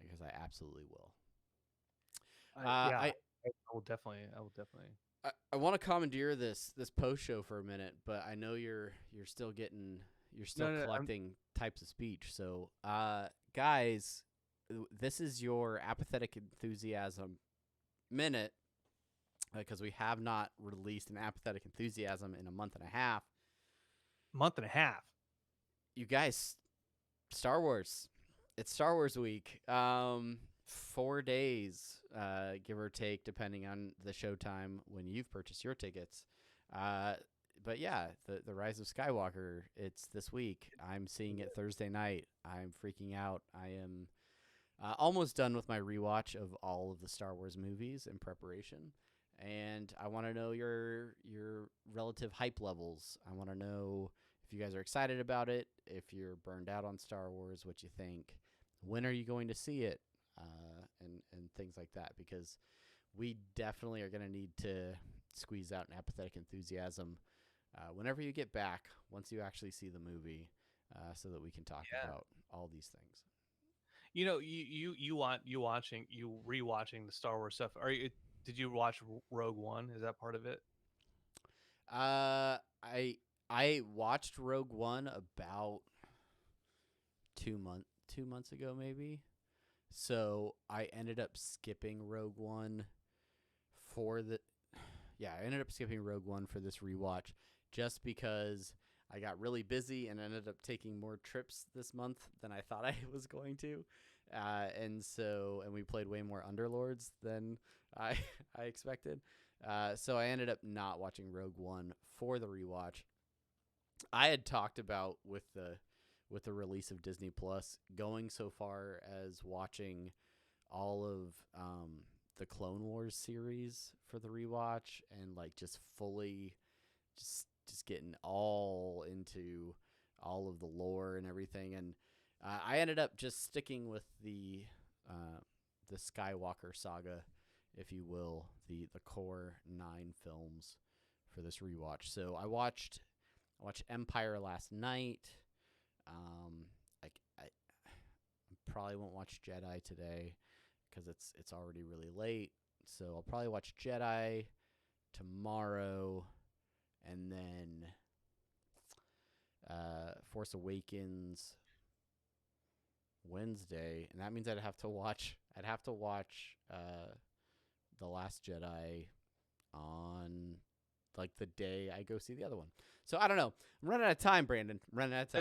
because I absolutely will. I Uh, yeah, I I will definitely. I want to commandeer this post show for a minute, but I know you're still you're still No, no, collecting types of speech. So, guys, this is your apathetic enthusiasm minute because we have not released an apathetic enthusiasm in a month and a half. month and a half. You guys, Star Wars. It's Star Wars week. 4 days, give or take, depending on the showtime when you've purchased your tickets. Uh, but yeah, the Rise of Skywalker. It's this week. I'm seeing it Thursday night. I'm freaking out. I am almost done with my rewatch of all of the Star Wars movies in preparation, and I want to know your relative hype levels. I want to know if you guys are excited about it, if you're burned out on Star Wars, what you think, when are you going to see it, and things like that. Because we definitely are going to need to squeeze out an apathetic enthusiasm whenever you get back once you actually see the movie, so that we can talk Yeah. about all these things. You know, you rewatching the Star Wars stuff. Are you? Did you watch Rogue One? Is that part of it? I watched Rogue One about 2 months ago, maybe. So I ended up skipping Rogue One for the yeah, I ended up skipping Rogue One for this rewatch just because I got really busy and ended up taking more trips this month than I thought I was going to. And we played way more Underlords than I I expected. So I ended up not watching Rogue One for the rewatch. I had talked about with the release of Disney Plus going so far as watching all of the Clone Wars series for the rewatch and like just fully just getting all into all of the lore and everything. And I ended up just sticking with the Skywalker saga, if you will, the core 9 films for this rewatch. So I watched Empire last night. Um, I probably won't watch Jedi today because it's already really late. So I'll probably watch Jedi tomorrow, and then Force Awakens Wednesday, and that means I'd have to watch the Last Jedi on like the day I go see the other one. So I don't know. I'm running out of time, Brandon. I'm running out of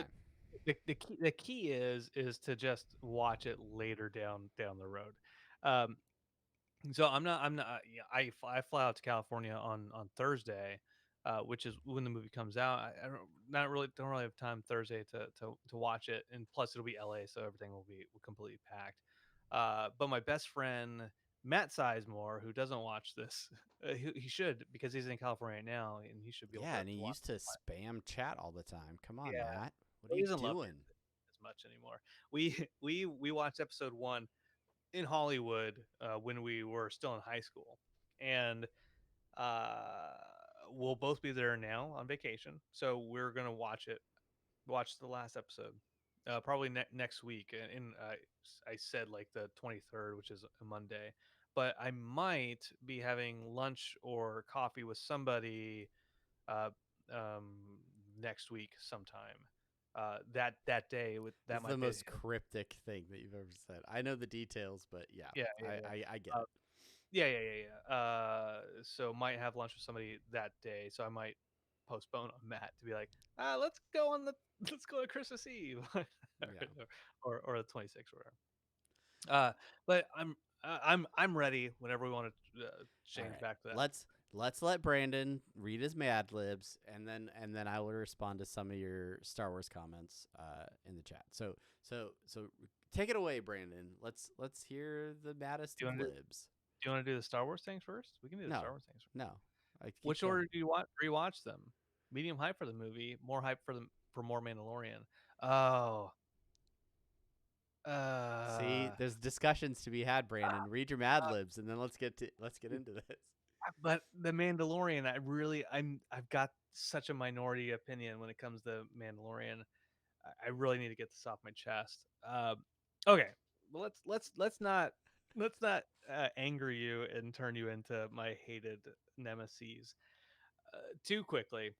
The, time. the key is to just watch it later down the road. Um, So I'm not yeah, I fly out to California on Thursday, which is when the movie comes out. I don't really have time Thursday to watch it, and plus it'll be LA, so everything will be completely packed. But my best friend Matt Sizemore, who doesn't watch this, he should because he's in California right now, and he should be able Yeah, and he to watch. used to spam chat all the time. Come on, Yeah, Matt. What are but he you doesn't love it doing? as much anymore. We watched episode one in Hollywood when we were still in high school, and uh, we'll both be there now on vacation. So we're gonna watch the last episode, probably next week. And I said like the 23rd, which is a Monday, but I might be having lunch or coffee with somebody uh, um, next week sometime. That day with This that is the might be most cryptic thing that you've ever said. I know the details, but yeah, yeah, yeah, yeah. I get it. Yeah. So might have lunch with somebody that day. So I might postpone on Matt to be like, let's go on the let's go to Christmas Eve Yeah. or the 26th or whatever. But I'm ready whenever we want to All change right. back to that. Let's let Brandon read his Mad Libs, and then I will respond to some of your Star Wars comments in the chat. So take it away, Brandon. Let's hear the maddest Do you of want to do libs. you want to do the Star Wars things first? We can do the No, Star Wars things. no. I keep Which going. order do you want? Rewatch them. Medium hype for the movie, more hype for more Mandalorian. Oh, See, uh, there's discussions to be had, Brandon. Read your Mad Libs, and then let's get into this. but the Mandalorian, I've got such a minority opinion when it comes to Mandalorian. I really need to get this off my chest. Okay, well let's not anger you and turn you into my hated nemesis too quickly.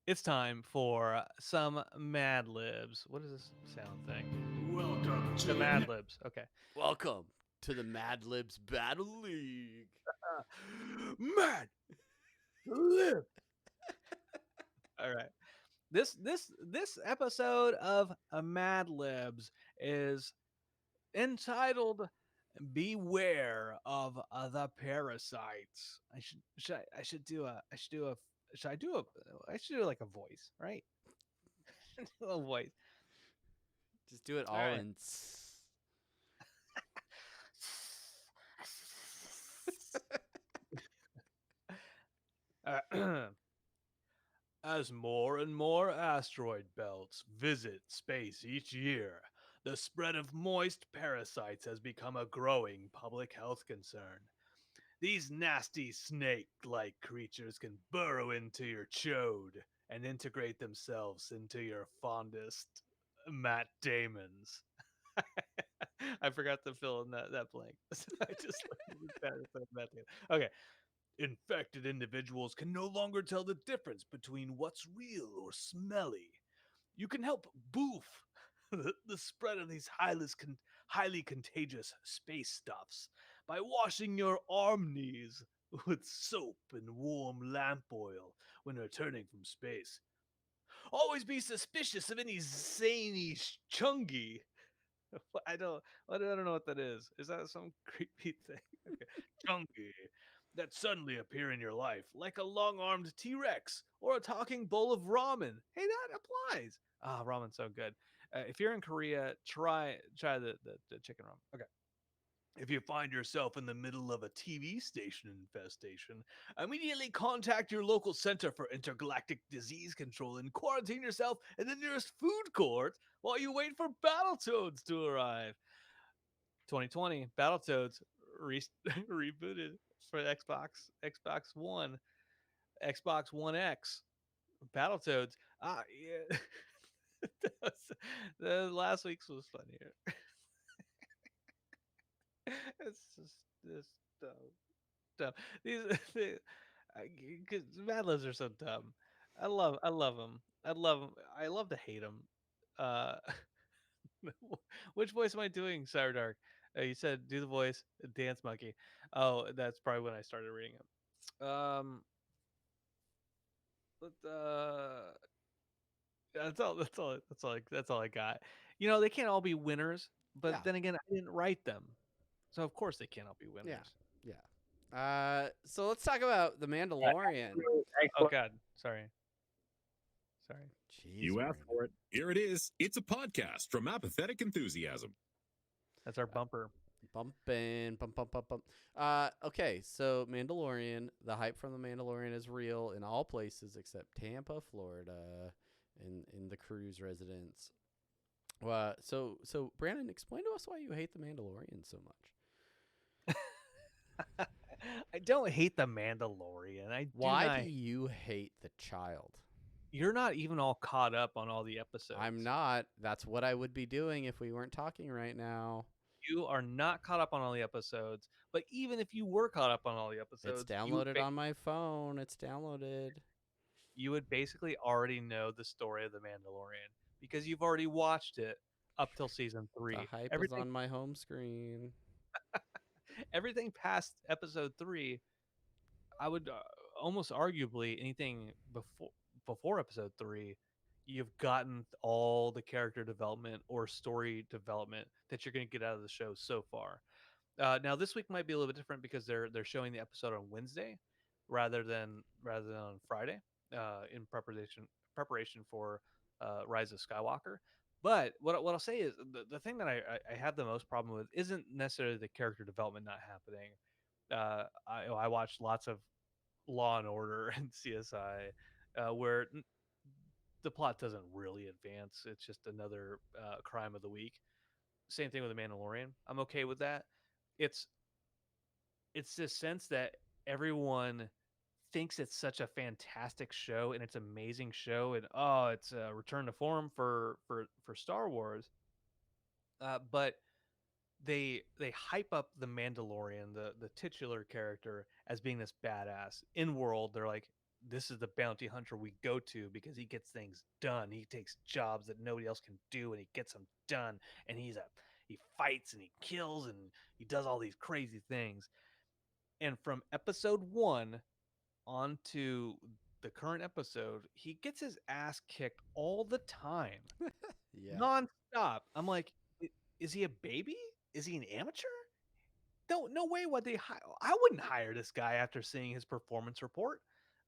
It's time for some Mad Libs. What is this sound thing? Welcome The to Mad Libs. Okay. Welcome to the Mad Libs Battle League. Mad Lib. All right. This episode of Mad Libs is entitled "Beware of the Parasites." I should do a I should do a should I do a I should do like a voice, right? A voice. Just do it All all right. in. As more and more asteroid belts visit space each year, the spread of moist parasites has become a growing public health concern. These nasty snake like creatures can burrow into your chode and integrate themselves into your fondest Matt Damons. I forgot to fill in that blank. So I just that. Okay. Infected individuals can no longer tell the difference between what's real or smelly. You can help boof the spread of these highly contagious space stuffs by washing your arm knees with soap and warm lamp oil when returning from space. Always be suspicious of any zany chungy. I don't know what that is. Is that some creepy thing? Okay. Chunky that suddenly appear in your life, like a long-armed T-Rex or a talking bowl of ramen. Hey, that applies. Ah, ramen's so good. If you're in Korea, try the chicken ramen. Okay. If you find yourself in the middle of a TV station infestation, immediately contact your local Center for Intergalactic Disease Control and quarantine yourself in the nearest food court while you wait for Battletoads to arrive. 2020, Battletoads re- rebooted for Xbox One, Xbox One X. Battletoads. Yeah. The last week's was funnier. It's just this dumb. Dumb. These, because Mad Libs are so dumb. I love them. I love them. I love to hate them. Uh, which voice am I doing, Sour Dark? You said do the voice, Dance Monkey. Oh, that's probably when I started reading it. But that's all. That's all. That's all. That's all I got. You know, they can't all be winners. But Yeah, then again, I didn't write them, so of course they can't all be yeah, winners. yeah. So let's talk about the Mandalorian. Oh God, sorry, sorry. Jeez, You asked Brandon. for it. Here it is. It's a podcast from Apathetic Enthusiasm. That's our bumper. Bumping, bump, bump, bump, bump. Okay, so Mandalorian. The hype from the Mandalorian is real in all places except Tampa, Florida, in the cruise residence. So Brandon, explain to us why you hate the Mandalorian so much. I don't hate the Mandalorian. I do Why do not. you hate the child? You're not even all caught up on all the episodes. I'm not. That's what I would be doing if we weren't talking right now. You are not caught up on all the episodes. But even if you were caught up on all the It's episodes, downloaded on my phone. It's downloaded. you would basically already know the story of the Mandalorian because you've already watched it up till season The 3. hype is Everything on my home screen. everything past episode 3, I would almost arguably anything before episode 3, you've gotten all the character development or story development that you're going to get out of the show so far. Now this week might be a little bit different because they're showing the episode on Wednesday rather than on Friday in preparation for Rise of Skywalker. But what I'll say is the thing that I have the most problem with isn't necessarily the character development not happening. I watched lots of Law and Order and CSI where the plot doesn't really advance. It's just another crime of the week. Same thing with the Mandalorian. I'm okay with that. It's it's this sense that everyone thinks it's such a fantastic show and it's an amazing show and oh it's a return to form for Star Wars, but they hype up the Mandalorian, the titular character, as being this badass. In world, they're like, this is the bounty hunter we go to because he gets things done. He takes jobs that nobody else can do, and he gets them done. And he fights and he kills and he does all these crazy things. And from episode 1 on to the current episode, he gets his ass kicked all the time, Yeah. nonstop. I'm like, is he a baby? Is he an amateur? No way would they hire. I wouldn't hire this guy after seeing his performance report.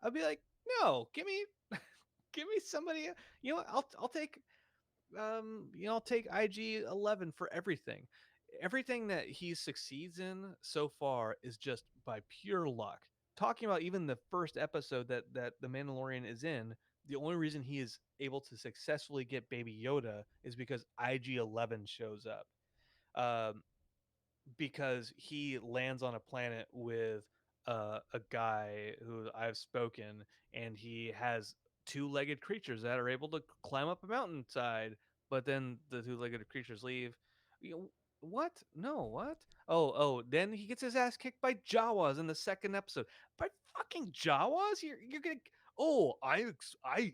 I'd be like, no, give me somebody. You know, I'll take I'll take IG 11 for everything. Everything that he succeeds in so far is just by pure luck. Talking about even the first episode that the Mandalorian is in, the only reason he is able to successfully get Baby Yoda is because IG 11 shows up. Um, because he lands on a planet with a guy who I've spoken, and he has two-legged creatures that are able to climb up a mountainside. But then the two-legged creatures leave. You know, What? No, what? Oh, then he gets his ass kicked by Jawas in the second episode. By fucking Jawas? You're gonna. Oh,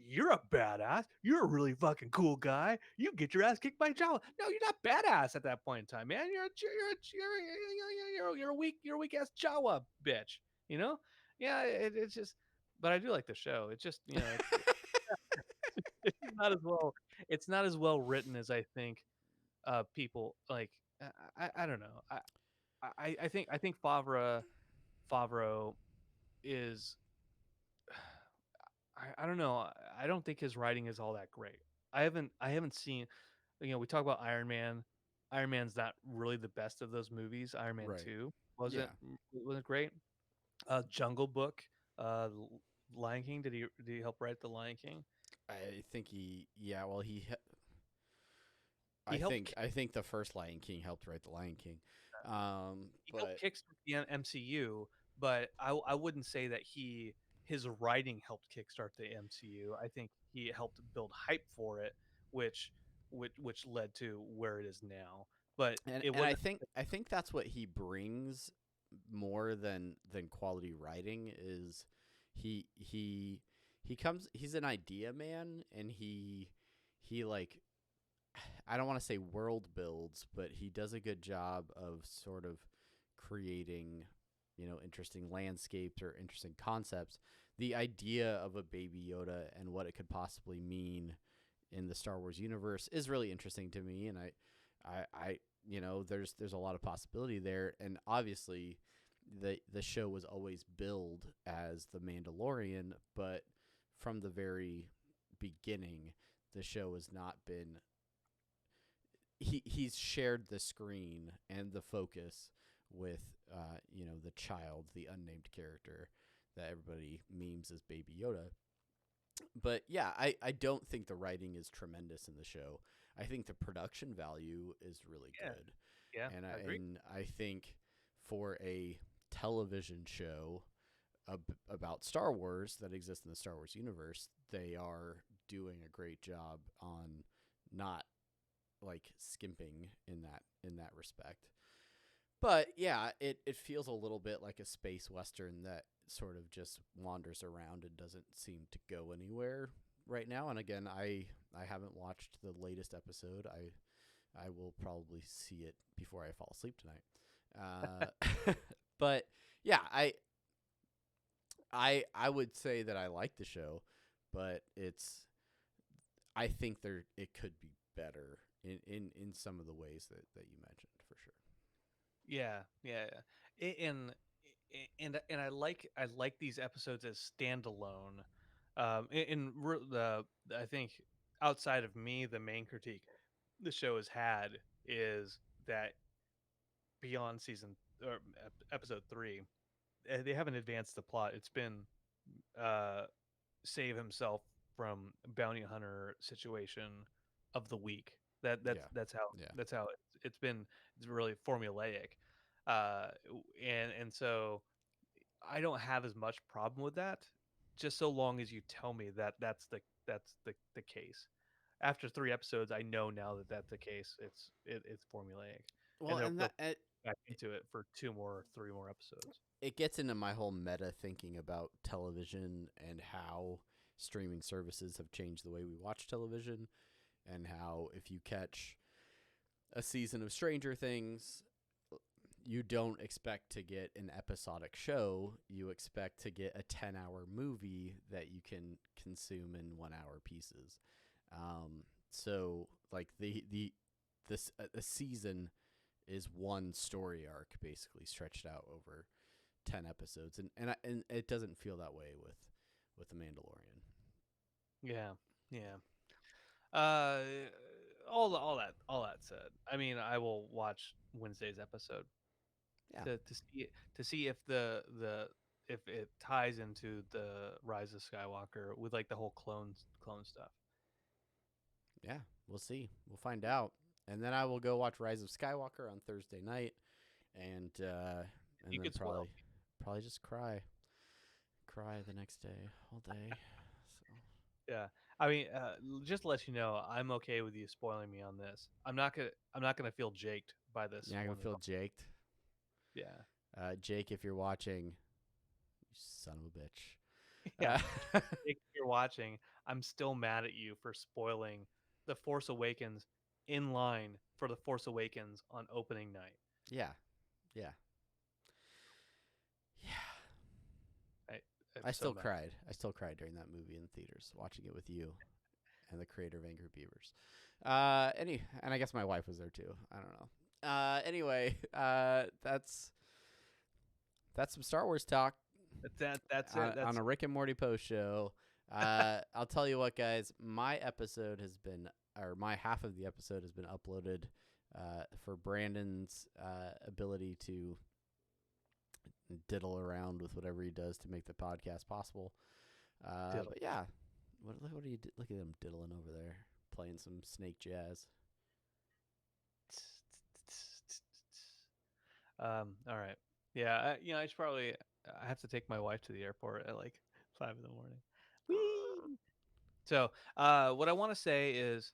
you're a badass. You're a really fucking cool guy. You get your ass kicked by Jawa. No, you're not badass at that point in time, man. You're a weak ass Jawa bitch. You know? Yeah, it's just. But I do like the show. It's just it's not as well. It's not as well written as I think people like. I don't know. I think Favreau is I don't know. I don't think his writing is all that great. I haven't seen. We talk about Iron Man. Iron Man's not really the best of those movies. Iron Man Right. 2 Yeah. wasn't great. Jungle Book, uh, Lion King. Did he help write the Lion King? I think he. Yeah. Well, He helped I think the first Lion King helped write the Lion King. he helped But kickstart the MCU, but I wouldn't say that his writing helped kickstart the MCU. I think he helped build hype for it, which which led to where it is now. But it and wasn't. I think that's what he brings more than quality writing is he comes he's an idea man, and he like, I don't want to say world builds, but he does a good job of sort of creating, interesting landscapes or interesting concepts. The idea of a baby Yoda and what it could possibly mean in the Star Wars universe is really interesting to me, and I there's a lot of possibility there, and obviously the show was always billed as the Mandalorian, but from the very beginning, the show has not been he's shared the screen and the focus with the child, the unnamed character that everybody memes as Baby Yoda. But yeah, I don't think the writing is tremendous in the show. I think the production value is really Yeah, good, yeah, and I agree. I think for a television show about Star Wars that exists in the Star Wars universe, they are doing a great job on not like skimping in that respect. But yeah, it feels a little bit like a space western that sort of just wanders around and doesn't seem to go anywhere right now. And again, I haven't watched the latest episode. I will probably see it before I fall asleep tonight. But yeah, I would say that I like the show, but I think it could be better in some of the ways that you mentioned for sure. Yeah, yeah, yeah. And I like these episodes as standalone. I think outside of me, the main critique the show has had is that beyond season or episode 3, they haven't advanced the plot. It's been uh, save himself from bounty hunter situation of the week. Yeah, That's how yeah. it's been. It's really formulaic, and so I don't have as much problem with that, just so long as you tell me that that's the case. After 3 episodes, I know now that that's the case. It's formulaic, and Well, they'll back into it for 3 more episodes. it gets into my whole meta thinking about television and how streaming services have changed the way we watch television, and how if you catch a season of Stranger Things, you don't expect to get an episodic show. You expect to get a 10-hour movie that you can consume in 1 hour pieces. So like this a season is one story arc basically stretched out over 10 episodes, and it doesn't feel that way with the Mandalorian. Yeah, yeah. Uh, all that said, I mean, I will watch Wednesday's episode Yeah. to see if the if it ties into the Rise of Skywalker with like the whole clone stuff. Yeah, we'll see. We'll find out. And then I will go watch Rise of Skywalker on Thursday night, and You then could spoil. probably just cry the next day all day. So Yeah, I mean, just to let you know, I'm okay with you spoiling me on this. I'm not gonna feel jaked by this You're not one gonna at feel all. jaked. Yeah, Jake, if you're watching, you son of a bitch. yeah. Uh, If you're watching, I'm still mad at you for spoiling The Force Awakens in line for The Force Awakens on opening night. yeah, yeah, yeah. I, I'm I so still mad. cried. I still cried during that movie in the theaters, watching it with you and the creator of Angry Beavers. And I guess my wife was there too. I don't know. Anyway, that's some Star Wars talk That's it. on That's a Rick and Morty post show. I'll tell you what, guys. My episode has been, or my half of the episode has been uploaded for Brandon's ability to diddle around with whatever he does to make the podcast possible. diddle. But yeah, what are you? Look at him diddling over there, playing some snake jazz. All right. Yeah. I should probably. I have to take my wife to the airport at like 5 in the morning. Whee! So, what I want to say is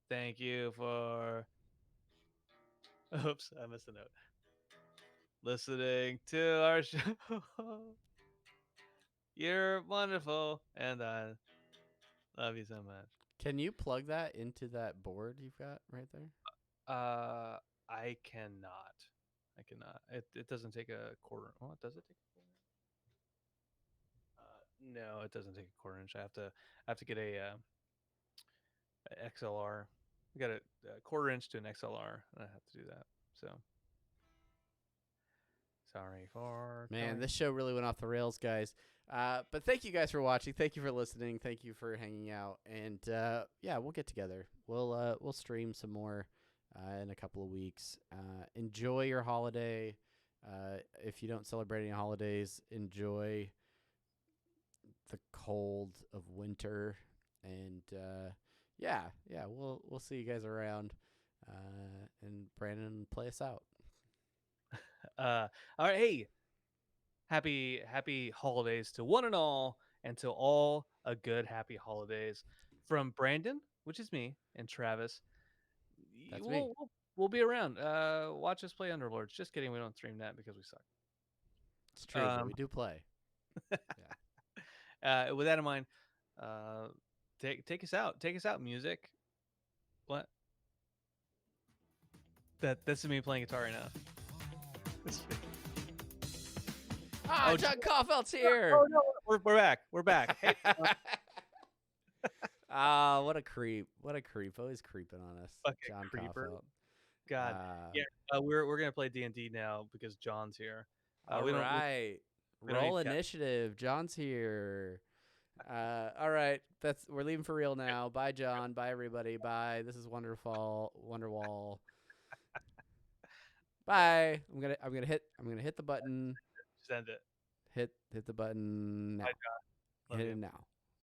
thank you for. Oops, I missed a note. Listening to our show. You're wonderful, and I love you so much. Can you plug that into that board you've got right there? I cannot. I cannot. It doesn't take a quarter. Oh, does it take a quarter? No, it doesn't take a quarter inch. I have to get a XLR. I got a quarter inch to an XLR, and I have to do that. So sorry for Man, telling. this show really went off the rails, guys. But thank you guys for watching. Thank you for listening. Thank you for hanging out. And yeah, we'll get together. We'll stream some more in a couple of weeks. Enjoy your holiday. If you don't celebrate any holidays, enjoy the cold of winter. And yeah, we'll see you guys around. And Brandon, play us out. All right, hey, happy holidays to one and to all a good happy holidays from Brandon, which is me, and Travis. That's me. We'll be around. Watch us play Underlords. Just kidding, we don't stream that because we suck. It's true, but we do play. Yeah. With that in mind, uh, take us out. Take us out, music. What? That's me playing guitar right now. Ah, Oh, John Kauffeld's here. Oh no, we're back. We're back. Hey, Ah, what a creep! What a creep! Always creeping on us, fucking John creeper. Kaufeld. God. Yeah. We're gonna play D&D now because John's here. All We don't right. we don't need Roll Cap- initiative. John's here. All right. We're leaving for real now. Bye, John. Bye, everybody. Bye. This is Wonderwall. Bye. I'm gonna hit the button. send it. Hit the button now. Bye, John. Love Hit you. it now.